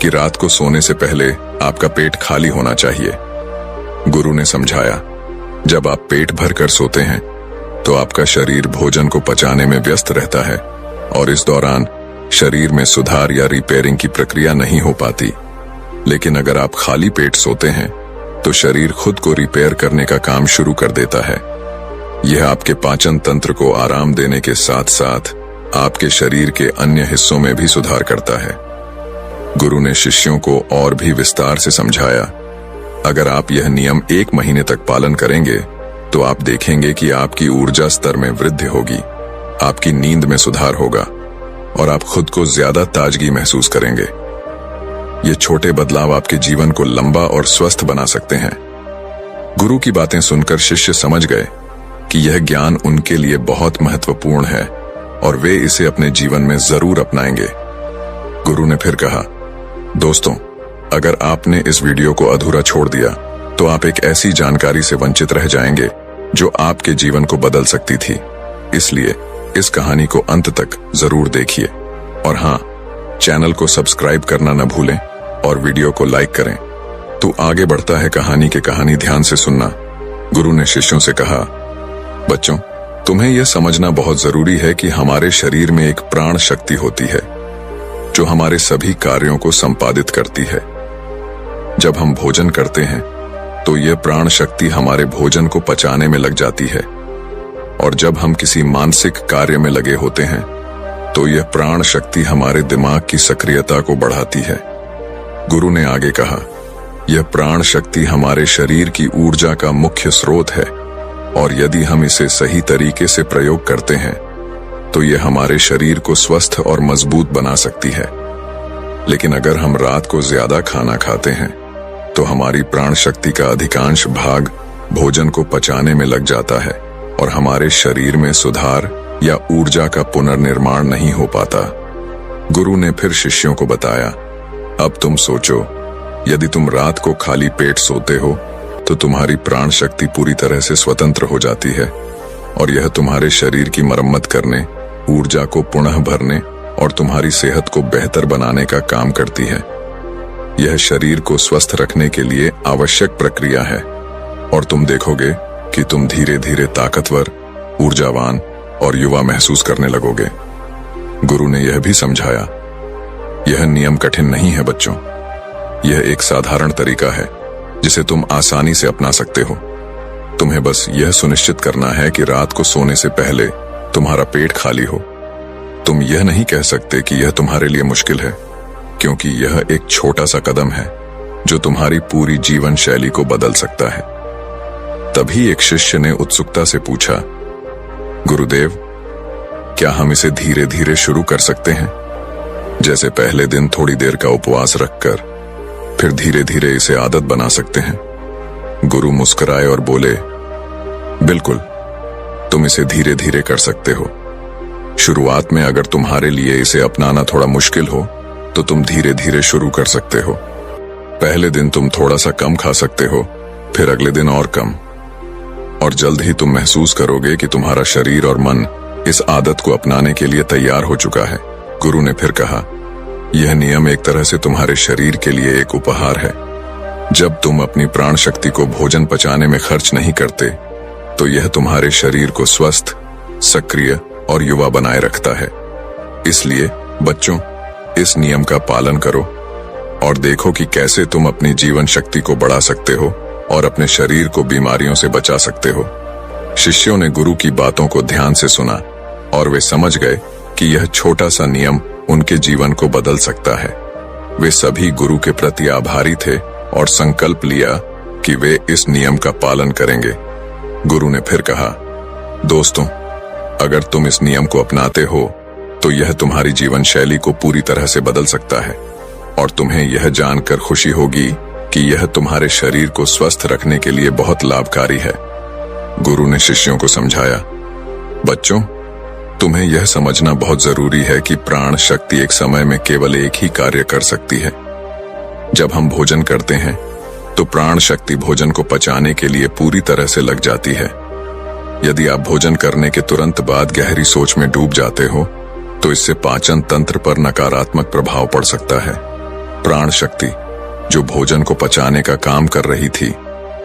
कि रात को सोने से पहले आपका पेट खाली होना चाहिए। गुरु ने समझाया, जब आप पेट भर कर सोते हैं तो आपका शरीर भोजन को पचाने में व्यस्त रहता है और इस दौरान शरीर में सुधार या रिपेयरिंग की प्रक्रिया नहीं हो पाती। लेकिन अगर आप खाली पेट सोते हैं तो शरीर खुद को रिपेयर करने का काम शुरू कर देता है। यह आपके पाचन तंत्र को आराम देने के साथ साथ आपके शरीर के अन्य हिस्सों में भी सुधार करता है। गुरु ने शिष्यों को और भी विस्तार से समझाया, अगर आप यह नियम 1 महीने तक पालन करेंगे तो आप देखेंगे कि आपकी ऊर्जा स्तर में वृद्धि होगी, आपकी नींद में सुधार होगा और आप खुद को ज्यादा ताजगी महसूस करेंगे। ये छोटे बदलाव आपके जीवन को लंबा और स्वस्थ बना सकते हैं। गुरु की बातें सुनकर शिष्य समझ गए कि यह ज्ञान उनके लिए बहुत महत्वपूर्ण है और वे इसे अपने जीवन में जरूर अपनाएंगे। गुरु ने फिर कहा, दोस्तों, अगर आपने इस वीडियो को अधूरा छोड़ दिया तो आप एक ऐसी जानकारी से वंचित रह जाएंगे जो आपके जीवन को बदल सकती थी। इसलिए इस कहानी को अंत तक जरूर देखिए और हाँ, चैनल को सब्सक्राइब करना न भूलें और वीडियो को लाइक करें। तो आगे बढ़ता है कहानी के कहानी ध्यान से सुनना। गुरु ने शिष्यों से कहा, बच्चों, तुम्हें यह समझना बहुत जरूरी है कि हमारे शरीर में एक प्राण शक्ति होती है जो हमारे सभी कार्यों को संपादित करती है। जब हम भोजन करते हैं तो यह प्राण शक्ति हमारे भोजन को पचाने में लग जाती है, और जब हम किसी मानसिक कार्य में लगे होते हैं तो यह प्राण शक्ति हमारे दिमाग की सक्रियता को बढ़ाती है। गुरु ने आगे कहा, यह प्राण शक्ति हमारे शरीर की ऊर्जा का मुख्य स्रोत है और यदि हम इसे सही तरीके से प्रयोग करते हैं तो यह हमारे शरीर को स्वस्थ और मजबूत बना सकती है। लेकिन अगर हम रात को ज्यादा खाना खाते हैं तो हमारी प्राण शक्ति का अधिकांश भाग भोजन को पचाने में लग जाता है और हमारे शरीर में सुधार या ऊर्जा का पुनर्निर्माण नहीं हो पाता। गुरु ने फिर शिष्यों को बताया, अब तुम सोचो, यदि तुम रात को खाली पेट सोते हो तो तुम्हारी प्राण शक्ति पूरी तरह से स्वतंत्र हो जाती है और यह तुम्हारे शरीर की मरम्मत करने, ऊर्जा को पुनः भरने और तुम्हारी सेहत को बेहतर बनाने का काम करती है। यह शरीर को स्वस्थ रखने के लिए आवश्यक प्रक्रिया है और तुम देखोगे कि तुम धीरे धीरे ताकतवर, ऊर्जावान और युवा महसूस करने लगोगे। गुरु ने यह भी समझाया, यह नियम कठिन नहीं है बच्चों, यह एक साधारण तरीका है जिसे तुम आसानी से अपना सकते हो। तुम्हें बस यह सुनिश्चित करना है कि रात को सोने से पहले तुम्हारा पेट खाली हो। तुम यह नहीं कह सकते कि यह तुम्हारे लिए मुश्किल है, क्योंकि यह एक छोटा सा कदम है जो तुम्हारी पूरी जीवन शैली को बदल सकता है। तभी एक शिष्य ने उत्सुकता से पूछा, गुरुदेव, क्या हम इसे धीरे धीरे शुरू कर सकते हैं? जैसे पहले दिन थोड़ी देर का उपवास रखकर फिर धीरे धीरे इसे आदत बना सकते हैं। गुरु मुस्कुराए और बोले, बिल्कुल, तुम इसे धीरे धीरे कर सकते हो। शुरुआत में अगर तुम्हारे लिए इसे अपनाना थोड़ा मुश्किल हो तो तुम धीरे धीरे शुरू कर सकते हो। पहले दिन तुम थोड़ा सा कम खा सकते हो, फिर अगले दिन और कम, और जल्द ही तुम महसूस करोगे कि तुम्हारा शरीर और मन इस आदत को अपनाने के लिए तैयार हो चुका है। गुरु ने फिर कहा, यह नियम एक तरह से तुम्हारे शरीर के लिए एक उपहार है। जब तुम अपनी प्राण शक्ति को भोजन पचाने में खर्च नहीं करते तो यह तुम्हारे शरीर को स्वस्थ, सक्रिय और युवा बनाए रखता है। इसलिए बच्चों, इस नियम का पालन करो और देखो कि कैसे तुम अपनी जीवन शक्ति को बढ़ा सकते हो और अपने शरीर को बीमारियों से बचा सकते हो। शिष्यों ने गुरु की बातों को ध्यान से सुना और वे समझ गए कि यह छोटा सा नियम उनके जीवन को बदल सकता है। वे सभी गुरु के प्रति आभारी थे और संकल्प लिया कि वे इस नियम का पालन करेंगे। गुरु ने फिर कहा, दोस्तों, अगर तुम इस नियम को अपनाते हो तो यह तुम्हारी जीवन शैली को पूरी तरह से बदल सकता है और तुम्हें यह जानकर खुशी होगी कि यह तुम्हारे शरीर को स्वस्थ रखने के लिए बहुत लाभकारी है। गुरु ने शिष्यों को समझाया, बच्चों, तुम्हें यह समझना बहुत जरूरी है कि प्राण शक्ति एक समय में केवल एक ही कार्य कर सकती है। जब हम भोजन करते हैं तो प्राण शक्ति भोजन को पचाने के लिए पूरी तरह से लग जाती है। यदि आप भोजन करने के तुरंत बाद गहरी सोच में डूब जाते हो तो इससे पाचन तंत्र पर नकारात्मक प्रभाव पड़ सकता है। प्राण शक्ति जो भोजन को पचाने का काम कर रही थी,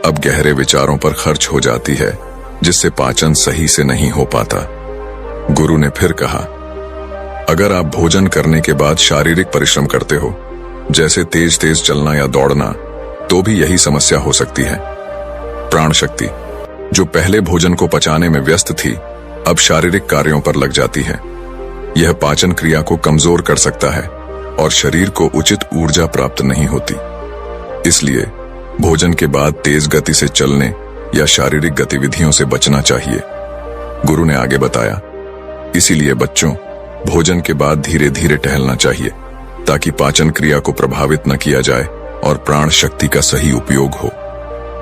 अब गहरे विचारों पर खर्च हो जाती है, जिससे पाचन सही से नहीं हो पाता। गुरु ने फिर कहा, अगर आप भोजन करने के बाद शारीरिक परिश्रम करते हो, जैसे तेज तेज चलना या दौड़ना, तो भी यही समस्या हो सकती है। प्राण शक्ति जो पहले भोजन को पचाने में व्यस्त थी, अब शारीरिक कार्यों पर लग जाती है। यह पाचन क्रिया को कमजोर कर सकता है और शरीर को उचित ऊर्जा प्राप्त नहीं होती। इसलिए भोजन के बाद तेज गति से चलने या शारीरिक गतिविधियों से बचना चाहिए। गुरु ने आगे बताया, इसीलिए बच्चों, भोजन के बाद धीरे धीरे टहलना चाहिए ताकि पाचन क्रिया को प्रभावित न किया जाए और प्राण शक्ति का सही उपयोग हो।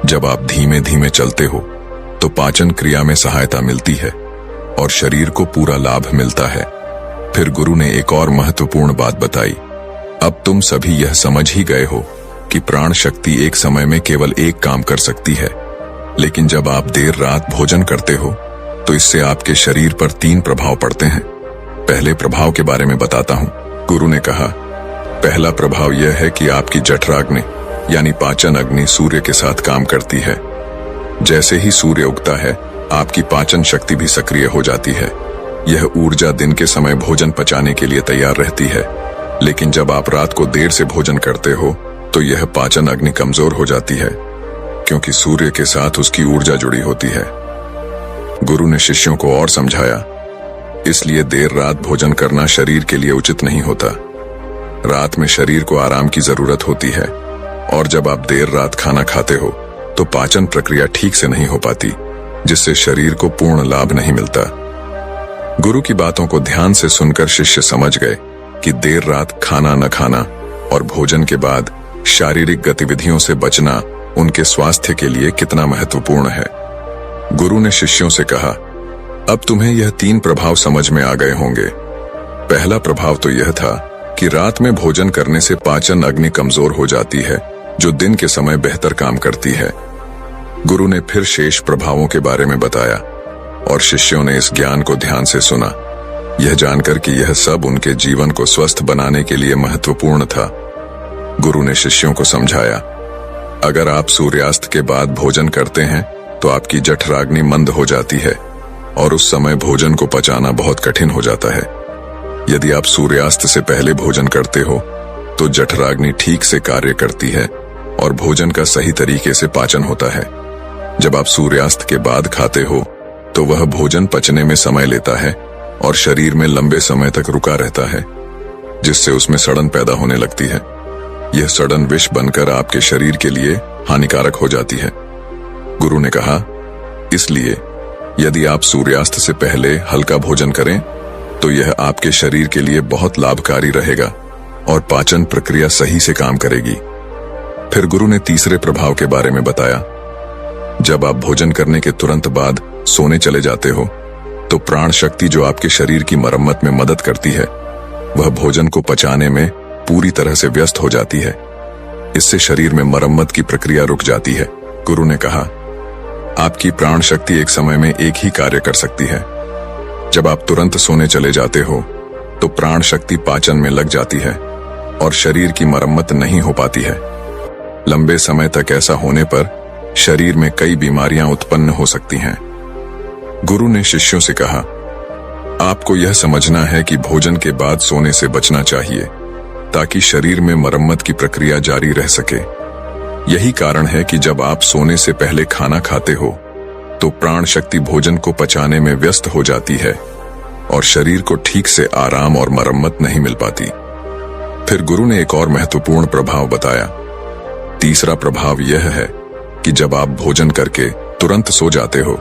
जब आप धीमे धीमे चलते हो तो पाचन क्रिया में सहायता मिलती है और शरीर को पूरा लाभ मिलता है। फिर गुरु ने एक और महत्वपूर्ण बात बताई, अब तुम सभी यह समझ ही गए हो कि प्राण शक्ति एक समय में केवल एक काम कर सकती है, लेकिन जब आप देर रात भोजन करते हो तो इससे आपके शरीर पर 3 प्रभाव पड़ते हैं। पहले प्रभाव के बारे में बताता हूं। गुरु ने कहा, पहला प्रभाव यह है कि आपकी जठराग्नि यानी पाचन अग्नि सूर्य के साथ काम करती है। जैसे ही सूर्य उगता है, आपकी पाचन शक्ति भी सक्रिय हो जाती है। यह ऊर्जा दिन के समय भोजन पचाने के लिए तैयार रहती है, लेकिन जब आप रात को देर से भोजन करते हो तो यह पाचन अग्नि कमजोर हो जाती है, क्योंकि सूर्य के साथ उसकी ऊर्जा जुड़ी होती है। गुरु ने शिष्यों को और समझाया, इसलिए देर रात भोजन करना शरीर के लिए उचित नहीं होता। रात में शरीर को आराम की जरूरत होती है और जब आप देर रात खाना खाते हो तो पाचन प्रक्रिया ठीक से नहीं हो पाती, जिससे शरीर को पूर्ण लाभ नहीं मिलता। गुरु की बातों को ध्यान से सुनकर शिष्य समझ गए कि देर रात खाना न खाना और भोजन के बाद शारीरिक गतिविधियों से बचना उनके स्वास्थ्य के लिए कितना महत्वपूर्ण है। गुरु ने शिष्यों से कहा, अब तुम्हें यह 3 प्रभाव समझ में आ गए होंगे। पहला प्रभाव तो यह था कि रात में भोजन करने से पाचन अग्नि कमजोर हो जाती है, जो दिन के समय बेहतर काम करती है। गुरु ने फिर शेष प्रभावों के बारे में बताया और शिष्यों ने इस ज्ञान को ध्यान से सुना, यह जानकर कि यह सब उनके जीवन को स्वस्थ बनाने के लिए महत्वपूर्ण था। गुरु ने शिष्यों को समझाया, अगर आप सूर्यास्त के बाद भोजन करते हैं तो आपकी जठराग्नि मंद हो जाती है और उस समय भोजन को पचाना बहुत कठिन हो जाता है। यदि आप सूर्यास्त से पहले भोजन करते हो तो जठराग्नि ठीक से कार्य करती है और भोजन का सही तरीके से पाचन होता है। जब आप सूर्यास्त के बाद खाते हो तो वह भोजन पचने में समय लेता है और शरीर में लंबे समय तक रुका रहता है, जिससे उसमें सड़न पैदा होने लगती है। यह सड़न विष बनकर आपके शरीर के लिए हानिकारक हो जाती है। गुरु ने कहा, इसलिए यदि आप सूर्यास्त से पहले हल्का भोजन करें तो यह आपके शरीर के लिए बहुत लाभकारी रहेगा और पाचन प्रक्रिया सही से काम करेगी। फिर गुरु ने तीसरे प्रभाव के बारे में बताया। जब आप भोजन करने के तुरंत बाद सोने चले जाते हो तो प्राण शक्ति जो आपके शरीर की मरम्मत में मदद करती है, वह भोजन को पचाने में पूरी तरह से व्यस्त हो जाती है। इससे शरीर में मरम्मत की प्रक्रिया रुक जाती है। गुरु ने कहा, आपकी प्राण शक्ति एक समय में एक ही कार्य कर सकती है। जब आप तुरंत सोने चले जाते हो तो प्राण शक्ति पाचन में लग जाती है और शरीर की मरम्मत नहीं हो पाती है। लंबे समय तक ऐसा होने पर शरीर में कई बीमारियां उत्पन्न हो सकती हैं। गुरु ने शिष्यों से कहा, आपको यह समझना है कि भोजन के बाद सोने से बचना चाहिए ताकि शरीर में मरम्मत की प्रक्रिया जारी रह सके। यही कारण है कि जब आप सोने से पहले खाना खाते हो तो प्राण शक्ति भोजन को पचाने में व्यस्त हो जाती है और शरीर को ठीक से आराम और मरम्मत नहीं मिल पाती। फिर गुरु ने एक और महत्वपूर्ण प्रभाव बताया। तीसरा प्रभाव यह है कि जब आप भोजन करके तुरंत सो जाते हो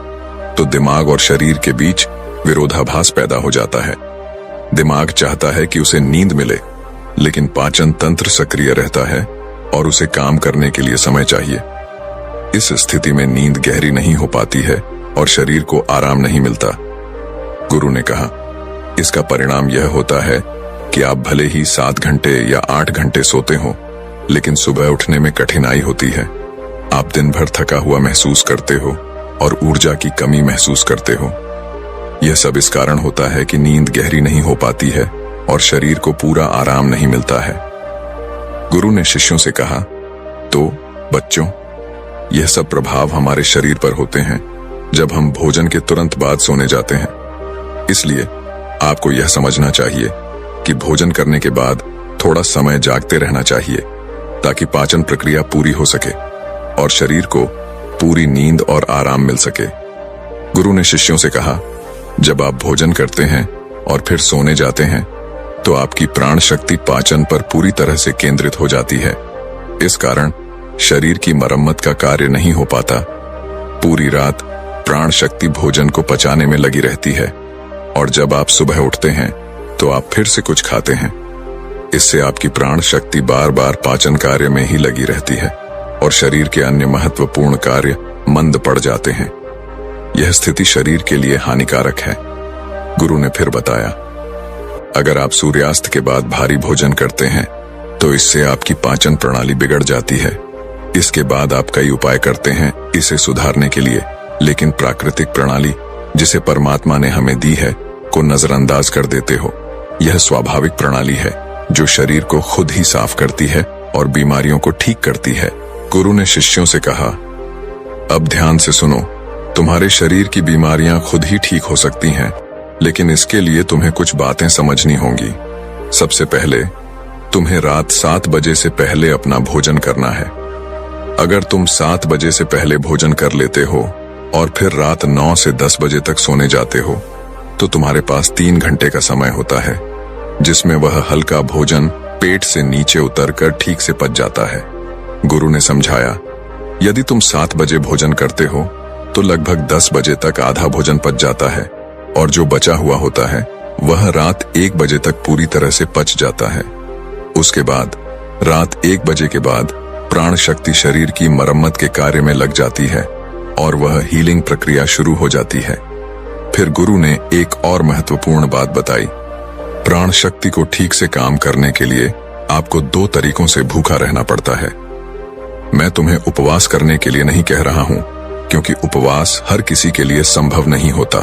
तो दिमाग और शरीर के बीच विरोधाभास पैदा हो जाता है। दिमाग चाहता है कि उसे नींद मिले, लेकिन पाचन तंत्र सक्रिय रहता है और उसे काम करने के लिए समय चाहिए। इस स्थिति में नींद गहरी नहीं हो पाती है और शरीर को आराम नहीं मिलता। गुरु ने कहा, इसका परिणाम यह होता है कि आप भले ही 7 घंटे या 8 घंटे सोते हो, लेकिन सुबह उठने में कठिनाई होती है। आप दिन भर थका हुआ महसूस करते हो और ऊर्जा की कमी महसूस करते हो। यह सब इस कारण होता है कि नींद गहरी नहीं हो पाती है और शरीर को पूरा आराम नहीं मिलता है। गुरु ने शिष्यों से कहा, तो बच्चों, यह सब प्रभाव हमारे शरीर पर होते हैं जब हम भोजन के तुरंत बाद सोने जाते हैं। इसलिए आपको यह समझना चाहिए कि भोजन करने के बाद थोड़ा समय जागते रहना चाहिए ताकि पाचन प्रक्रिया पूरी हो सके और शरीर को पूरी नींद और आराम मिल सके। गुरु ने शिष्यों से कहा, जब आप भोजन करते हैं और फिर सोने जाते हैं तो आपकी प्राण शक्ति पाचन पर पूरी तरह से केंद्रित हो जाती है। इस कारण शरीर की मरम्मत का कार्य नहीं हो पाता। पूरी रात प्राण शक्ति भोजन को पचाने में लगी रहती है और जब आप सुबह उठते हैं तो आप फिर से कुछ खाते हैं। इससे आपकी प्राण शक्ति बार बार पाचन कार्य में ही लगी रहती है और शरीर के अन्य महत्वपूर्ण कार्य मंद पड़ जाते हैं। यह स्थिति शरीर के लिए हानिकारक है। गुरु ने फिर बताया, अगर आप सूर्यास्त के बाद भारी भोजन करते हैं तो इससे आपकी पाचन प्रणाली बिगड़ जाती है। इसके बाद आप कई उपाय करते हैं इसे सुधारने के लिए, लेकिन प्राकृतिक प्रणाली जिसे परमात्मा ने हमें दी है को नजरअंदाज कर देते हो। यह स्वाभाविक प्रणाली है जो शरीर को खुद ही साफ करती है और बीमारियों को ठीक करती है। गुरु ने शिष्यों से कहा, अब ध्यान से सुनो, तुम्हारे शरीर की बीमारियां खुद ही ठीक हो सकती हैं, लेकिन इसके लिए तुम्हें कुछ बातें समझनी होंगी। सबसे पहले तुम्हें रात 7 बजे से पहले अपना भोजन करना है। अगर तुम 7 बजे से पहले भोजन कर लेते हो और फिर रात 9 से 10 बजे तक सोने जाते हो तो तुम्हारे पास 3 घंटे का समय होता है, जिसमें वह हल्का भोजन पेट से नीचे उतरकर ठीक से पच जाता है। गुरु ने समझाया, यदि तुम 7 बजे भोजन करते हो तो लगभग 10 बजे तक आधा भोजन पच जाता है और जो बचा हुआ होता है वह रात 1 बजे तक पूरी तरह से पच जाता है। उसके बाद रात 1 बजे के बाद प्राण शक्ति शरीर की मरम्मत के कार्य में लग जाती है और वह हीलिंग प्रक्रिया शुरू हो जाती है। फिर गुरु ने एक और महत्वपूर्ण बात बताई। प्राण शक्ति को ठीक से काम करने के लिए आपको 2 तरीकों से भूखा रहना पड़ता है। मैं तुम्हें उपवास करने के लिए नहीं कह रहा हूं, क्योंकि उपवास हर किसी के लिए संभव नहीं होता।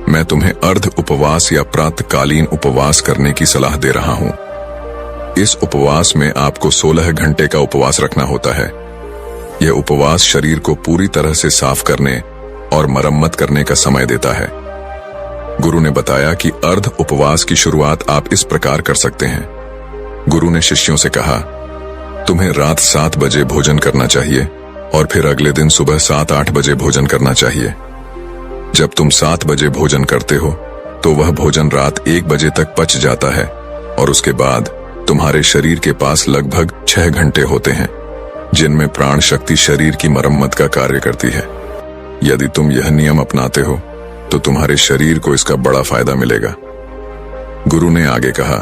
मैं तुम्हें अर्ध उपवास या प्रातःकालीन उपवास करने की सलाह दे रहा हूं। इस उपवास में आपको 16 घंटे का उपवास रखना होता है। यह उपवास शरीर को पूरी तरह से साफ करने और मरम्मत करने का समय देता है। गुरु ने बताया कि अर्ध उपवास की शुरुआत आप इस प्रकार कर सकते हैं। गुरु ने शिष्यों से कहा, तुम्हें रात 7 बजे भोजन करना चाहिए और फिर अगले दिन सुबह 7-8 बजे भोजन करना चाहिए। जब तुम 7 बजे भोजन करते हो तो वह भोजन रात 1 बजे तक पच जाता है और उसके बाद तुम्हारे शरीर के पास लगभग 6 घंटे होते हैं जिनमें प्राण शक्ति शरीर की मरम्मत का कार्य करती है। यदि तुम यह नियम अपनाते हो तो तुम्हारे शरीर को इसका बड़ा फायदा मिलेगा। गुरु ने आगे कहा,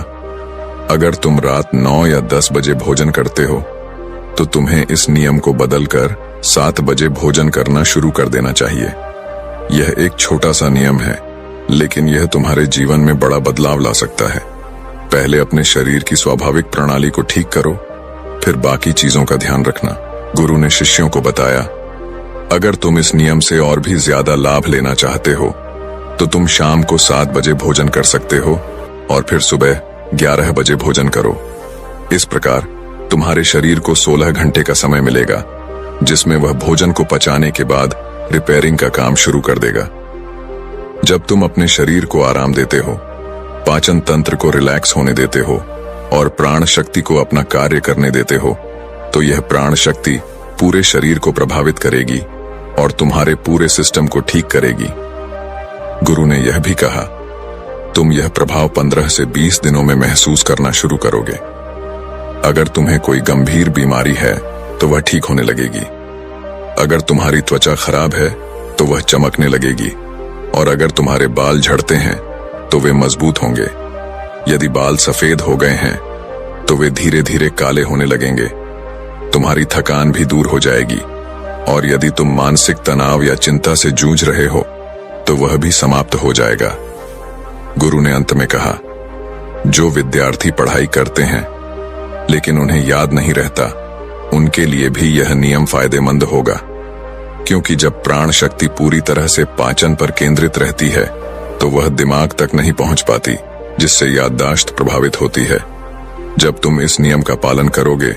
अगर तुम रात 9 या 10 बजे भोजन करते हो तो तुम्हें इस नियम को बदलकर 7 बजे भोजन करना शुरू कर देना चाहिए। यह एक छोटा सा नियम है, लेकिन यह तुम्हारे जीवन में बड़ा बदलाव ला सकता है। पहले अपने शरीर की स्वाभाविक प्रणाली को ठीक करो, फिर बाकी चीजों का ध्यान रखना। गुरु ने शिष्यों को बताया, अगर तुम इस नियम से और भी ज्यादा लाभ लेना चाहते हो तो तुम शाम को 7 बजे भोजन कर सकते हो और फिर सुबह 11 बजे भोजन करो। इस प्रकार तुम्हारे शरीर को 16 घंटे का समय मिलेगा जिसमें वह भोजन को पचाने के बाद रिपेयरिंग का काम शुरू कर देगा। जब तुम अपने शरीर को आराम देते हो, पाचन तंत्र को रिलैक्स होने देते हो और प्राण शक्ति को अपना कार्य करने देते हो तो यह प्राण शक्ति पूरे शरीर को प्रभावित करेगी और तुम्हारे पूरे सिस्टम को ठीक करेगी। गुरु ने यह भी कहा, तुम यह प्रभाव 15 से 20 दिनों में महसूस करना शुरू करोगे। अगर तुम्हें कोई गंभीर बीमारी है तो वह ठीक होने लगेगी। अगर तुम्हारी त्वचा खराब है तो वह चमकने लगेगी और अगर तुम्हारे बाल झड़ते हैं तो वे मजबूत होंगे। यदि बाल सफेद हो गए हैं तो वे धीरे धीरे काले होने लगेंगे। तुम्हारी थकान भी दूर हो जाएगी और यदि तुम मानसिक तनाव या चिंता से जूझ रहे हो तो वह भी समाप्त हो जाएगा। गुरु ने अंत में कहा, जो विद्यार्थी पढ़ाई करते हैं लेकिन उन्हें याद नहीं रहता, उनके लिए भी यह नियम फायदेमंद होगा, क्योंकि जब प्राण शक्ति पूरी तरह से पाचन पर केंद्रित रहती है तो वह दिमाग तक नहीं पहुंच पाती, जिससे याददाश्त प्रभावित होती है। जब तुम इस नियम का पालन करोगे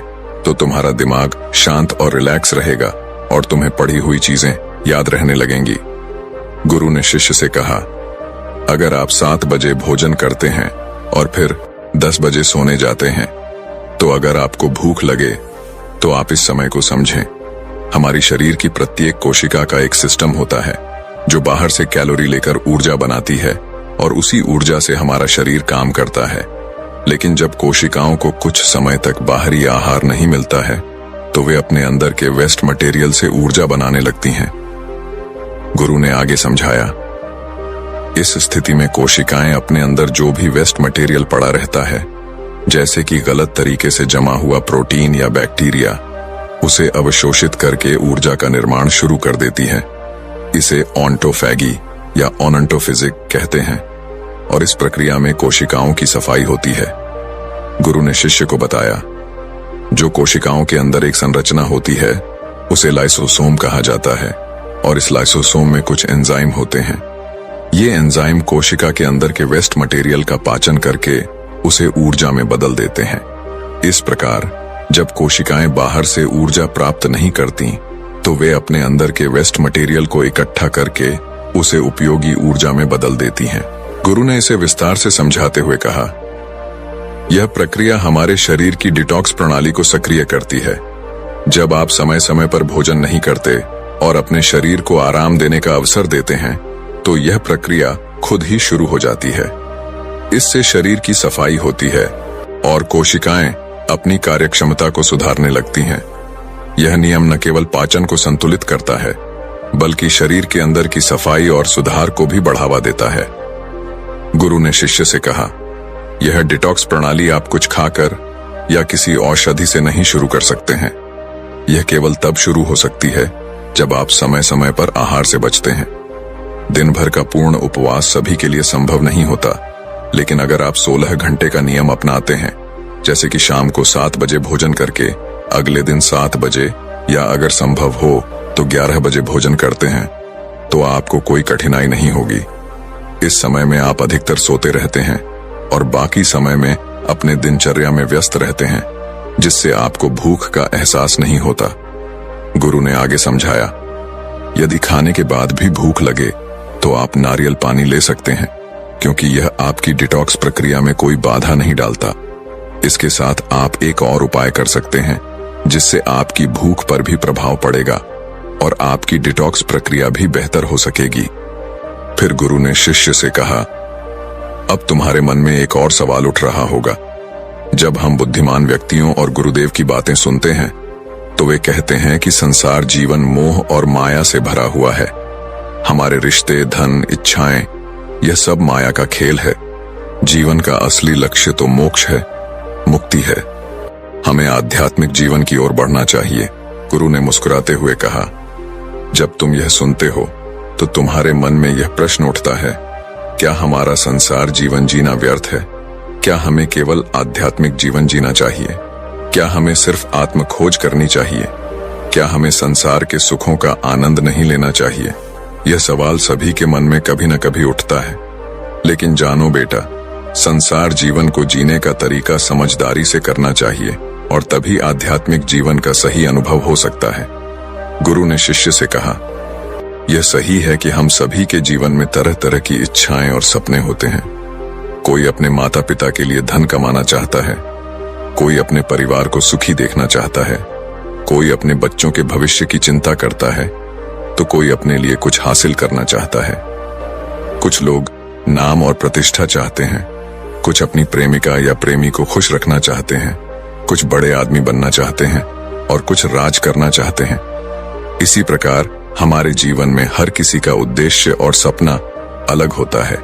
तो तुम्हारा दिमाग शांत और रिलैक्स रहेगा और तुम्हें पढ़ी हुई चीजें याद रहने लगेंगी। गुरु ने शिष्य से कहा, अगर आप 7 बजे भोजन करते हैं और फिर 10 बजे सोने जाते हैं तो अगर आपको भूख लगे तो आप इस समय को समझें। हमारी शरीर की प्रत्येक कोशिका का एक सिस्टम होता है जो बाहर से कैलोरी लेकर ऊर्जा बनाती है और उसी ऊर्जा से हमारा शरीर काम करता है। लेकिन जब कोशिकाओं को कुछ समय तक बाहरी आहार नहीं मिलता है तो वे अपने अंदर के वेस्ट मटेरियल से ऊर्जा बनाने लगती हैं। गुरु ने आगे समझाया, इस स्थिति में कोशिकाएं अपने अंदर जो भी वेस्ट मटेरियल पड़ा रहता है, जैसे कि गलत तरीके से जमा हुआ प्रोटीन या बैक्टीरिया, उसे अवशोषित करके ऊर्जा का निर्माण शुरू कर देती हैं। इसे ऑन्टोफैगी या ओनंटोफिजिक कहते हैं और इस प्रक्रिया में कोशिकाओं की सफाई होती है। गुरु ने शिष्य को बताया, जो कोशिकाओं के अंदर एक संरचना होती है उसे लाइसोसोम कहा जाता है और इस लाइसोसोम में कुछ एंजाइम होते हैं। ये एंजाइम कोशिका के अंदर के वेस्ट मटेरियल का पाचन करके उसे ऊर्जा में बदल देते हैं। इस प्रकार जब कोशिकाएं बाहर से ऊर्जा प्राप्त नहीं करती तो वे अपने अंदर के वेस्ट मटेरियल को इकट्ठा करके उसे उपयोगी ऊर्जा में बदल देती हैं। गुरु ने इसे विस्तार से समझाते हुए कहा, यह प्रक्रिया हमारे शरीर की डिटॉक्स प्रणाली को सक्रिय करती है। जब आप समय समय पर भोजन नहीं करते और अपने शरीर को आराम देने का अवसर देते हैं तो यह प्रक्रिया खुद ही शुरू हो जाती है। इससे शरीर की सफाई होती है और कोशिकाएं अपनी कार्यक्षमता को सुधारने लगती हैं। यह नियम न केवल पाचन को संतुलित करता है बल्कि शरीर के अंदर की सफाई और सुधार को भी बढ़ावा देता है। गुरु ने शिष्य से कहा, यह डिटॉक्स प्रणाली आप कुछ खाकर या किसी औषधि से नहीं शुरू कर सकते हैं। यह केवल तब शुरू हो सकती है जब आप समय समय पर आहार से बचते हैं। दिन भर का पूर्ण उपवास सभी के लिए संभव नहीं होता, लेकिन अगर आप 16 घंटे का नियम अपनाते हैं, जैसे कि शाम को 7 बजे भोजन करके अगले दिन 7 बजे या अगर संभव हो तो 11 बजे भोजन करते हैं, तो आपको कोई कठिनाई नहीं होगी। इस समय में आप अधिकतर सोते रहते हैं और बाकी समय में अपने दिनचर्या में व्यस्त रहते हैं, जिससे आपको भूख का एहसास नहीं होता। गुरु ने आगे समझाया, यदि खाने के बाद भी भूख लगे तो आप नारियल पानी ले सकते हैं, क्योंकि यह आपकी डिटॉक्स प्रक्रिया में कोई बाधा नहीं डालता। इसके साथ आप एक और उपाय कर सकते हैं, जिससे आपकी भूख पर भी प्रभाव पड़ेगा और आपकी डिटॉक्स प्रक्रिया भी बेहतर हो सकेगी। फिर गुरु ने शिष्य से कहा, अब तुम्हारे मन में एक और सवाल उठ रहा होगा। जब हम बुद्धिमान व्यक्तियों और गुरुदेव की बातें सुनते हैं तो वे कहते हैं कि संसार जीवन मोह और माया से भरा हुआ है। हमारे रिश्ते, धन, इच्छाएं, यह सब माया का खेल है। जीवन का असली लक्ष्य तो मोक्ष है, मुक्ति है। हमें आध्यात्मिक जीवन की ओर बढ़ना चाहिए। गुरु ने मुस्कुराते हुए कहा, जब तुम यह सुनते हो तो तुम्हारे मन में यह प्रश्न उठता है, क्या हमारा संसार जीवन जीना व्यर्थ है? क्या हमें केवल आध्यात्मिक जीवन जीना चाहिए? क्या हमें सिर्फ आत्म खोज करनी चाहिए? क्या हमें संसार के सुखों का आनंद नहीं लेना चाहिए? यह सवाल सभी के मन में कभी न कभी उठता है। लेकिन जानो बेटा, संसार जीवन को जीने का तरीका समझदारी से करना चाहिए और तभी आध्यात्मिक जीवन का सही अनुभव हो सकता है। गुरु ने शिष्य से कहा, यह सही है कि हम सभी के जीवन में तरह तरह की इच्छाएं और सपने होते हैं। कोई अपने माता पिता के लिए धन कमाना चाहता है, कोई अपने परिवार को सुखी देखना चाहता है, कोई अपने बच्चों के भविष्य की चिंता करता है, तो कोई अपने लिए कुछ हासिल करना चाहता है। कुछ लोग नाम और प्रतिष्ठा चाहते हैं, कुछ अपनी प्रेमिका या प्रेमी को खुश रखना चाहते हैं, कुछ बड़े आदमी बनना चाहते हैं और कुछ राज करना चाहते हैं। इसी प्रकार हमारे जीवन में हर किसी का उद्देश्य और सपना अलग होता है।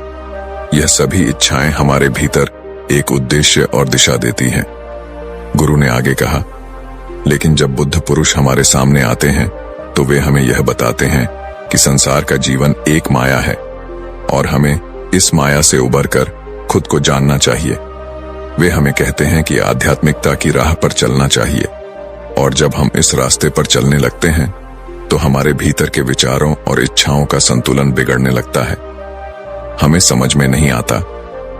यह सभी इच्छाएं हमारे भीतर एक उद्देश्य और दिशा देती हैं। गुरु ने आगे कहा, लेकिन जब बुद्ध पुरुष हमारे सामने आते हैं तो वे हमें यह बताते हैं कि संसार का जीवन एक माया है और हमें इस माया से उबरकर खुद को जानना चाहिए। वे हमें कहते हैं कि आध्यात्मिकता की राह पर चलना चाहिए, और जब हम इस रास्ते पर चलने लगते हैं तो हमारे भीतर के विचारों और इच्छाओं का संतुलन बिगड़ने लगता है। हमें समझ में नहीं आता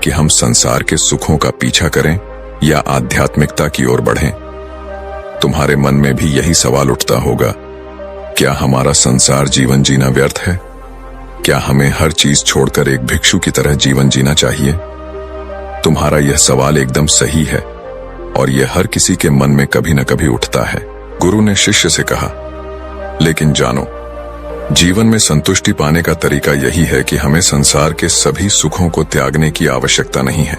कि हम संसार के सुखों का पीछा करें या आध्यात्मिकता की ओर बढ़ें। तुम्हारे मन में भी यही सवाल उठता होगा, क्या हमारा संसार जीवन जीना व्यर्थ है? क्या हमें हर चीज छोड़कर एक भिक्षु की तरह जीवन जीना चाहिए? तुम्हारा यह सवाल एकदम सही है और यह हर किसी के मन में कभी न कभी उठता है। गुरु ने शिष्य से कहा, लेकिन जानो, जीवन में संतुष्टि पाने का तरीका यही है कि हमें संसार के सभी सुखों को त्यागने की आवश्यकता नहीं है।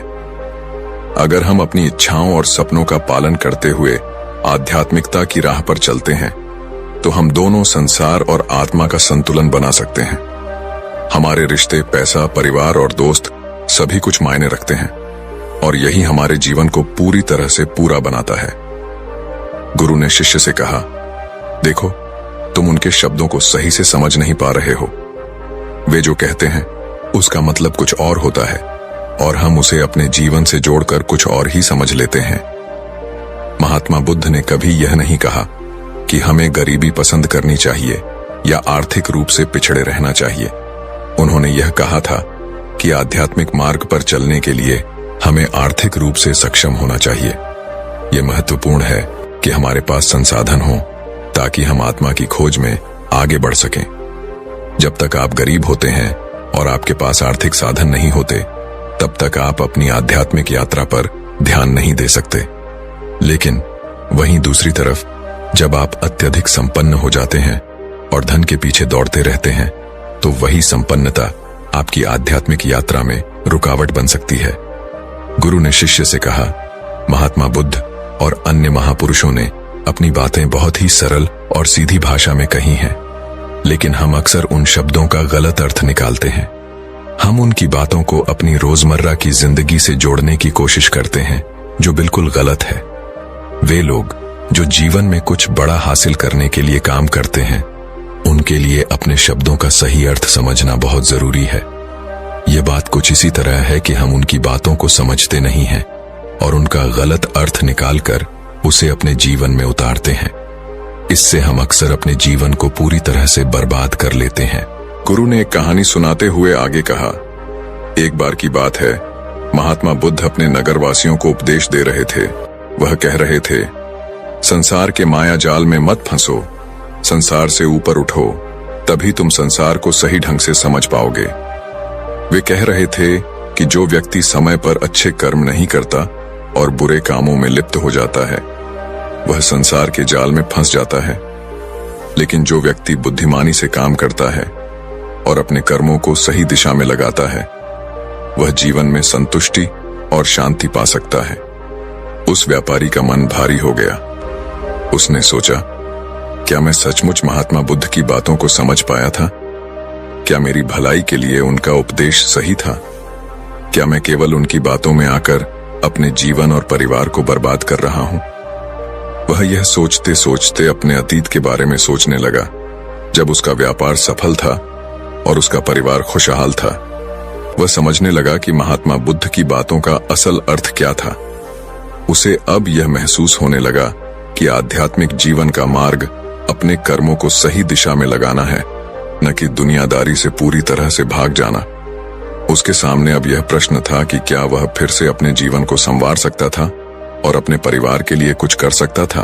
अगर हम अपनी इच्छाओं और सपनों का पालन करते हुए आध्यात्मिकता की राह पर चलते हैं तो हम दोनों संसार और आत्मा का संतुलन बना सकते हैं। हमारे रिश्ते, पैसा, परिवार और दोस्त सभी कुछ मायने रखते हैं और यही हमारे जीवन को पूरी तरह से पूरा बनाता है। गुरु ने शिष्य से कहा, देखो, तुम उनके शब्दों को सही से समझ नहीं पा रहे हो। वे जो कहते हैं उसका मतलब कुछ और होता है और हम उसे अपने जीवन से जोड़कर कुछ और ही समझ लेते हैं। महात्मा बुद्ध ने कभी यह नहीं कहा कि हमें गरीबी पसंद करनी चाहिए या आर्थिक रूप से पिछड़े रहना चाहिए। उन्होंने यह कहा था कि आध्यात्मिक मार्ग पर चलने के लिए हमें आर्थिक रूप से सक्षम होना चाहिए। यह महत्वपूर्ण है कि हमारे पास संसाधन हो ताकि हम आत्मा की खोज में आगे बढ़ सकें। जब तक आप गरीब होते हैं और आपके पास आर्थिक साधन नहीं होते, तब तक आप अपनी आध्यात्मिक यात्रा पर ध्यान नहीं दे सकते। लेकिन वहीं दूसरी तरफ, जब आप अत्यधिक संपन्न हो जाते हैं और धन के पीछे दौड़ते रहते हैं, तो वही संपन्नता आपकी आध्यात्मिक यात्रा में रुकावट बन सकती है। गुरु ने शिष्य से कहा, महात्मा बुद्ध और अन्य महापुरुषों ने अपनी बातें बहुत ही सरल और सीधी भाषा में कही हैं, लेकिन हम अक्सर उन शब्दों का गलत अर्थ निकालते हैं। हम उनकी बातों को अपनी रोजमर्रा की जिंदगी से जोड़ने की कोशिश करते हैं, जो बिल्कुल गलत है। वे लोग जो जीवन में कुछ बड़ा हासिल करने के लिए काम करते हैं, उनके लिए अपने शब्दों का सही अर्थ समझना बहुत जरूरी है। यह बात कुछ इसी तरह है कि हम उनकी बातों को समझते नहीं हैं और उनका गलत अर्थ निकालकर उसे अपने जीवन में उतारते हैं। इससे हम अक्सर अपने जीवन को पूरी तरह से बर्बाद कर लेते हैं। गुरु ने एक कहानी सुनाते हुए आगे कहा, एक बार की बात है, महात्मा बुद्ध अपने नगरवासियों को उपदेश दे रहे थे। वह कह रहे थे, संसार के माया जाल में मत फंसो, संसार से ऊपर उठो, तभी तुम संसार को सही ढंग से समझ पाओगे। वे कह रहे थे कि जो व्यक्ति समय पर अच्छे कर्म नहीं करता और बुरे कामों में लिप्त हो जाता है, वह संसार के जाल में फंस जाता है। लेकिन जो व्यक्ति बुद्धिमानी से काम करता है और अपने कर्मों को सही दिशा में लगाता है, वह जीवन में संतुष्टि और शांति पा सकता है। उस व्यापारी का मन भारी हो गया। उसने सोचा, क्या मैं सचमुच महात्मा बुद्ध की बातों को समझ पाया था? क्या मेरी भलाई के लिए उनका उपदेश सही था? क्या मैं केवल उनकी बातों में आकर अपने जीवन और परिवार को बर्बाद कर रहा हूं? वह यह सोचते सोचते अपने अतीत के बारे में सोचने लगा, जब उसका व्यापार सफल था और उसका परिवार खुशहाल था। वह समझने लगा कि महात्मा बुद्ध की बातों का असल अर्थ क्या था। उसे अब यह महसूस होने लगा कि आध्यात्मिक जीवन का मार्ग अपने कर्मों को सही दिशा में लगाना है, न कि दुनियादारी से पूरी तरह से भाग जाना। उसके सामने अब यह प्रश्न था कि क्या वह फिर से अपने जीवन को संवार सकता था और अपने परिवार के लिए कुछ कर सकता था।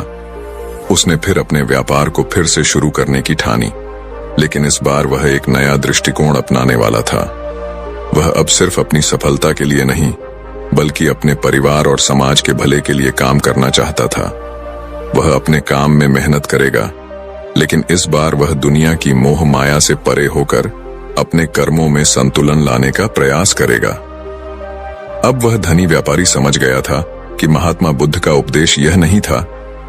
उसने फिर अपने व्यापार को फिर से शुरू करने की ठानी, लेकिन इस बार वह एक नया दृष्टिकोण अपनाने वाला था। वह अब सिर्फ अपनी सफलता के लिए नहीं, बल्कि अपने परिवार और समाज के भले के लिए काम करना चाहता था। वह अपने काम में मेहनत करेगा, लेकिन इस बार वह दुनिया की मोह माया से परे होकर अपने कर्मों में संतुलन लाने का प्रयास करेगा। अब वह धनी व्यापारी समझ गया था कि महात्मा बुद्ध का उपदेश यह नहीं था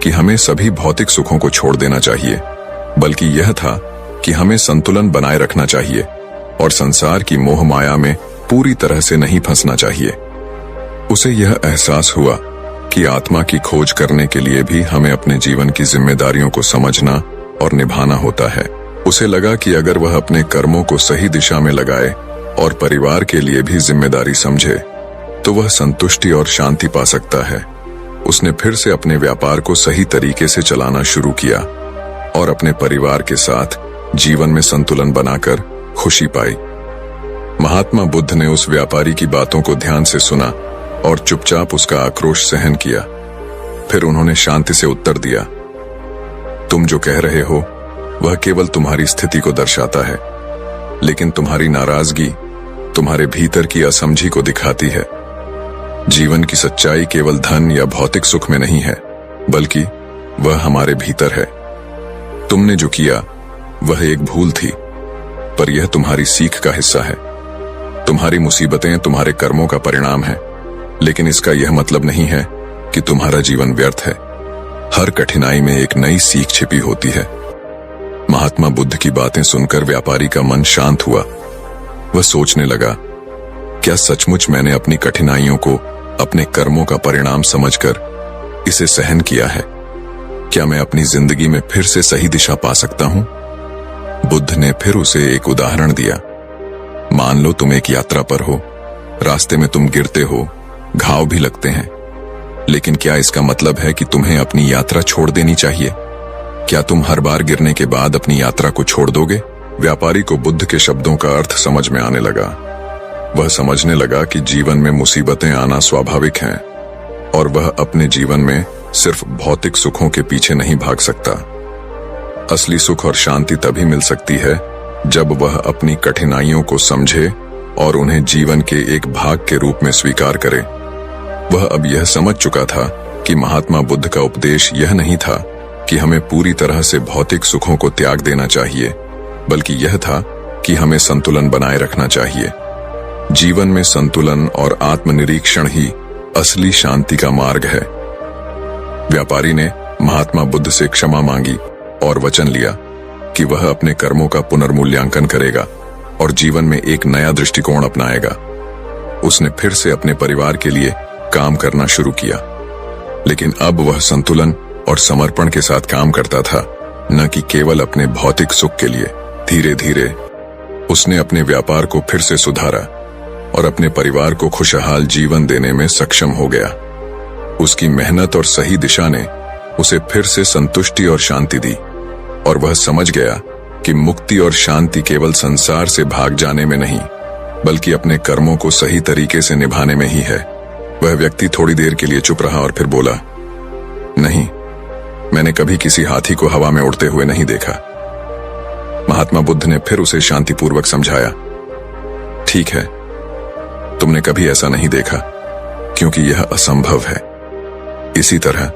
कि हमें सभी भौतिक सुखों को छोड़ देना चाहिए, बल्कि यह था कि हमें संतुलन बनाए रखना चाहिए और संसार की मोह माया में पूरी तरह से नहीं फंसना चाहिए। उसे यह एहसास हुआ कि आत्मा की खोज करने के लिए भी हमें अपने जीवन की जिम्मेदारियों को समझना और निभाना होता है। उसे लगा कि अगर वह अपने कर्मों को सही दिशा में लगाए और परिवार के लिए भी जिम्मेदारी समझे, तो वह संतुष्टि और शांति पा सकता है। उसने फिर से अपने व्यापार को सही तरीके से चलाना शुरू किया और अपने परिवार के साथ जीवन में संतुलन बनाकर खुशी पाई। महात्मा बुद्ध ने उस व्यापारी की बातों को ध्यान से सुना और चुपचाप उसका आक्रोश सहन किया। फिर उन्होंने शांति से उत्तर दिया, तुम जो कह रहे हो वह केवल तुम्हारी स्थिति को दर्शाता है, लेकिन तुम्हारी नाराजगी तुम्हारे भीतर की असमझी को दिखाती है। जीवन की सच्चाई केवल धन या भौतिक सुख में नहीं है, बल्कि वह हमारे भीतर है। तुमने जो किया वह एक भूल थी, पर यह तुम्हारी सीख का हिस्सा है। तुम्हारी मुसीबतें तुम्हारे कर्मों का परिणाम है, लेकिन इसका यह मतलब नहीं है कि तुम्हारा जीवन व्यर्थ है। हर कठिनाई में एक नई सीख छिपी होती है। महात्मा बुद्ध की बातें सुनकर व्यापारी का मन शांत हुआ। वह सोचने लगा, क्या सचमुच मैंने अपनी कठिनाइयों को अपने कर्मों का परिणाम समझकर इसे सहन किया है? क्या मैं अपनी जिंदगी में फिर से सही दिशा पा सकता हूं? बुद्ध ने फिर उसे एक उदाहरण दिया। मान लो तुम एक यात्रा पर हो, रास्ते में तुम गिरते हो, घाव भी लगते हैं, लेकिन क्या इसका मतलब है कि तुम्हें अपनी यात्रा छोड़ देनी चाहिए? क्या तुम हर बार गिरने के बाद अपनी यात्रा को छोड़ दोगे? व्यापारी को बुद्ध के शब्दों का अर्थ समझ में आने लगा। वह समझने लगा कि जीवन में मुसीबतें आना स्वाभाविक हैं और वह अपने जीवन में सिर्फ भौतिक सुखों के पीछे नहीं भाग सकता। असली सुख और शांति तभी मिल सकती है जब वह अपनी कठिनाइयों को समझे और उन्हें जीवन के एक भाग के रूप में स्वीकार करे। वह अब यह समझ चुका था कि महात्मा बुद्ध का उपदेश यह नहीं था कि हमें पूरी तरह से भौतिक सुखों को त्याग देना चाहिए, बल्कि यह था कि हमें संतुलन बनाए रखना चाहिए। जीवन में संतुलन और आत्मनिरीक्षण ही असली शांति का मार्ग है। व्यापारी ने महात्मा बुद्ध से क्षमा मांगी और वचन लिया कि वह अपने कर्मों का पुनर्मूल्यांकन करेगा और जीवन में एक नया दृष्टिकोण अपनाएगा। उसने फिर से अपने परिवार के लिए काम करना शुरू किया, लेकिन अब वह संतुलन और समर्पण के साथ काम करता था, न कि केवल अपने भौतिक सुख के लिए। धीरे धीरे उसने अपने व्यापार को फिर से सुधारा और अपने परिवार को खुशहाल जीवन देने में सक्षम हो गया। उसकी मेहनत और सही दिशा ने उसे फिर से संतुष्टि और शांति दी और वह समझ गया कि मुक्ति और शांति केवल संसार से भाग जाने में नहीं, बल्कि अपने कर्मों को सही तरीके से निभाने में ही है। वह व्यक्ति थोड़ी देर के लिए चुप रहा और फिर बोला, नहीं, मैंने कभी किसी हाथी को हवा में उड़ते हुए नहीं देखा। महात्मा बुद्ध ने फिर उसे शांतिपूर्वक समझाया, ठीक है, तुमने कभी ऐसा नहीं देखा क्योंकि यह असंभव है। इसी तरह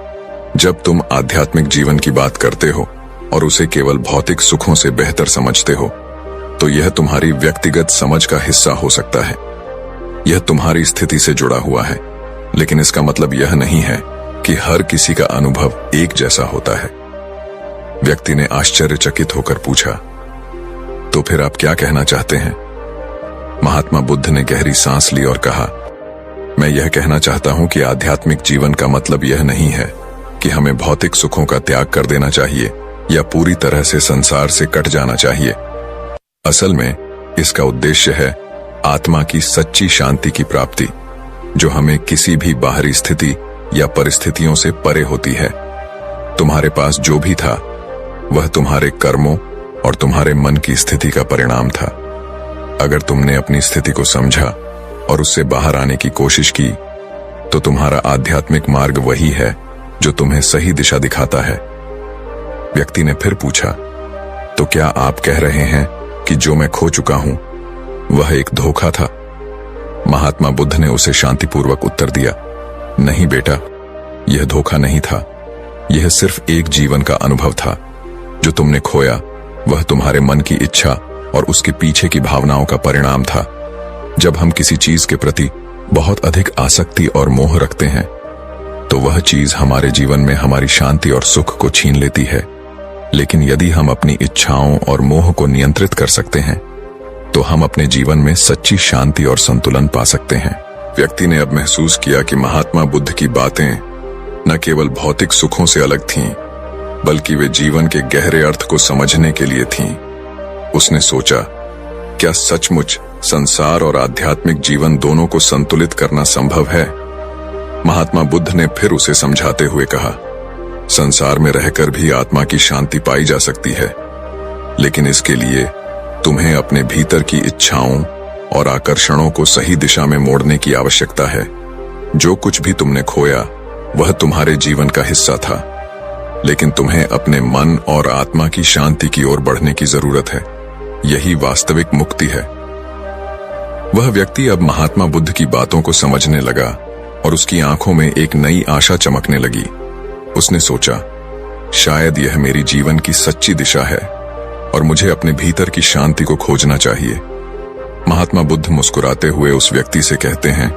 जब तुम आध्यात्मिक जीवन की बात करते हो और उसे केवल भौतिक सुखों से बेहतर समझते हो, तो यह तुम्हारी व्यक्तिगत समझ का हिस्सा हो सकता है। यह तुम्हारी स्थिति से जुड़ा हुआ है, लेकिन इसका मतलब यह नहीं है कि हर किसी का अनुभव एक जैसा होता है। व्यक्ति ने आश्चर्यचकित होकर पूछा, तो फिर आप क्या कहना चाहते हैं? महात्मा बुद्ध ने गहरी सांस ली और कहा, मैं यह कहना चाहता हूं कि आध्यात्मिक जीवन का मतलब यह नहीं है कि हमें भौतिक सुखों का त्याग कर देना चाहिए या पूरी तरह से संसार से कट जाना चाहिए। असल में इसका उद्देश्य है आत्मा की सच्ची शांति की प्राप्ति, जो हमें किसी भी बाहरी स्थिति या परिस्थितियों से परे होती है। तुम्हारे पास जो भी था वह तुम्हारे कर्मों और तुम्हारे मन की स्थिति का परिणाम था। अगर तुमने अपनी स्थिति को समझा और उससे बाहर आने की कोशिश की, तो तुम्हारा आध्यात्मिक मार्ग वही है जो तुम्हें सही दिशा दिखाता है। व्यक्ति ने फिर पूछा, तो क्या आप कह रहे हैं कि जो मैं खो चुका हूं वह एक धोखा था? महात्मा बुद्ध ने उसे शांतिपूर्वक उत्तर दिया, नहीं बेटा, यह धोखा नहीं था। यह सिर्फ एक जीवन का अनुभव था। जो तुमने खोया वह तुम्हारे मन की इच्छा और उसके पीछे की भावनाओं का परिणाम था। जब हम किसी चीज के प्रति बहुत अधिक आसक्ति और मोह रखते हैं, तो वह चीज हमारे जीवन में हमारी शांति और सुख को छीन लेती है। लेकिन यदि हम अपनी इच्छाओं और मोह को नियंत्रित कर सकते हैं, तो हम अपने जीवन में सच्ची शांति और संतुलन पा सकते हैं। व्यक्ति ने अब महसूस किया कि महात्मा बुद्ध की बातें न केवल भौतिक सुखों से अलग थीं, बल्कि वे जीवन के गहरे अर्थ को समझने के लिए थीं। उसने सोचा, क्या सचमुच संसार और आध्यात्मिक जीवन दोनों को संतुलित करना संभव है? महात्मा बुद्ध ने फिर उसे समझाते हुए कहा, संसार में रहकर भी आत्मा की शांति पाई जा सकती है, लेकिन इसके लिए तुम्हें अपने भीतर की इच्छाओं और आकर्षणों को सही दिशा में मोड़ने की आवश्यकता है। जो कुछ भी तुमने खोया वह तुम्हारे जीवन का हिस्सा था, लेकिन तुम्हें अपने मन और आत्मा की शांति की ओर बढ़ने की जरूरत है। यही वास्तविक मुक्ति है। वह व्यक्ति अब महात्मा बुद्ध की बातों को समझने लगा और उसकी आंखों में एक नई आशा चमकने लगी। उसने सोचा, शायद यह मेरी जीवन की सच्ची दिशा है और मुझे अपने भीतर की शांति को खोजना चाहिए। महात्मा बुद्ध मुस्कुराते हुए उस व्यक्ति से कहते हैं,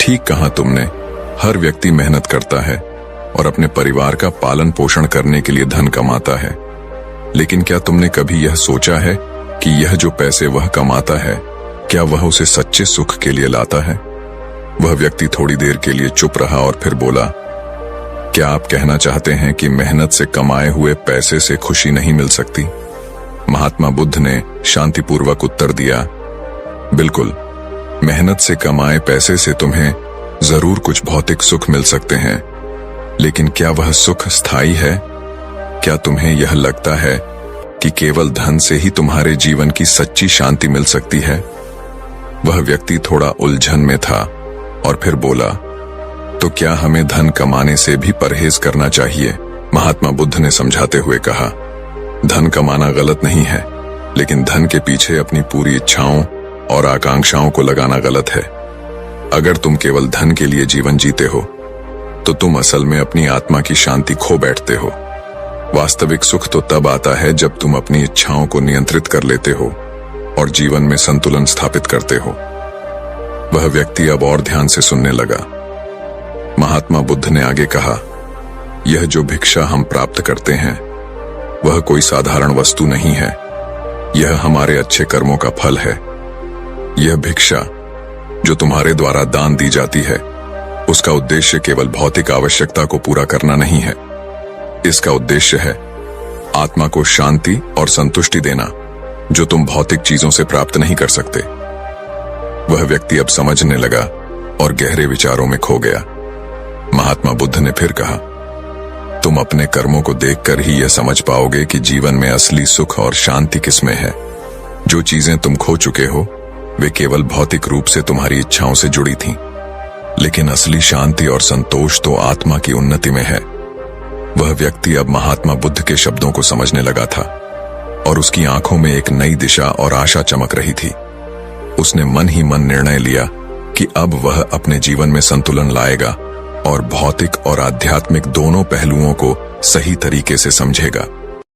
ठीक कहा तुमने, हर व्यक्ति मेहनत करता है और अपने परिवार का पालन पोषण करने के लिए धन कमाता है, लेकिन क्या तुमने कभी यह सोचा है कि यह जो पैसे वह कमाता है, क्या वह उसे सच्चे सुख के लिए लाता है? वह व्यक्ति थोड़ी देर के लिए चुप रहा और फिर बोला, क्या आप कहना चाहते हैं कि मेहनत से कमाए हुए पैसे से खुशी नहीं मिल सकती? महात्मा बुद्ध ने शांतिपूर्वक उत्तर दिया, बिल्कुल, मेहनत से कमाए पैसे से तुम्हें जरूर कुछ भौतिक सुख मिल सकते हैं, लेकिन क्या वह सुख स्थायी है? क्या तुम्हें यह लगता है कि केवल धन से ही तुम्हारे जीवन की सच्ची शांति मिल सकती है? वह व्यक्ति थोड़ा उलझन में था और फिर बोला, तो क्या हमें धन कमाने से भी परहेज करना चाहिए? महात्मा बुद्ध ने समझाते हुए कहा, धन कमाना गलत नहीं है, लेकिन धन के पीछे अपनी पूरी इच्छाओं और आकांक्षाओं को लगाना गलत है। अगर तुम केवल धन के लिए जीवन जीते हो, तो तुम असल में अपनी आत्मा की शांति खो बैठते हो। वास्तविक सुख तो तब आता है जब तुम अपनी इच्छाओं को नियंत्रित कर लेते हो और जीवन में संतुलन स्थापित करते हो। वह व्यक्ति अब और ध्यान से सुनने लगा। महात्मा बुद्ध ने आगे कहा, यह जो भिक्षा हम प्राप्त करते हैं वह कोई साधारण वस्तु नहीं है, यह हमारे अच्छे कर्मों का फल है। यह भिक्षा जो तुम्हारे द्वारा दान दी जाती है, उसका उद्देश्य केवल भौतिक आवश्यकता को पूरा करना नहीं है। इसका उद्देश्य है आत्मा को शांति और संतुष्टि देना, जो तुम भौतिक चीजों से प्राप्त नहीं कर सकते। वह व्यक्ति अब समझने लगा और गहरे विचारों में खो गया। महात्मा बुद्ध ने फिर कहा, तुम अपने कर्मों को देखकर ही यह समझ पाओगे कि जीवन में असली सुख और शांति किसमें है। जो चीजें तुम खो चुके हो वे केवल भौतिक रूप से तुम्हारी इच्छाओं से जुड़ी थीं, लेकिन असली शांति और संतोष तो आत्मा की उन्नति में है। वह व्यक्ति अब महात्मा बुद्ध के शब्दों को समझने लगा था और उसकी आंखों में एक नई दिशा और आशा चमक रही थी। उसने मन ही मन निर्णय लिया कि अब वह अपने जीवन में संतुलन लाएगा और भौतिक और आध्यात्मिक दोनों पहलुओं को सही तरीके से समझेगा।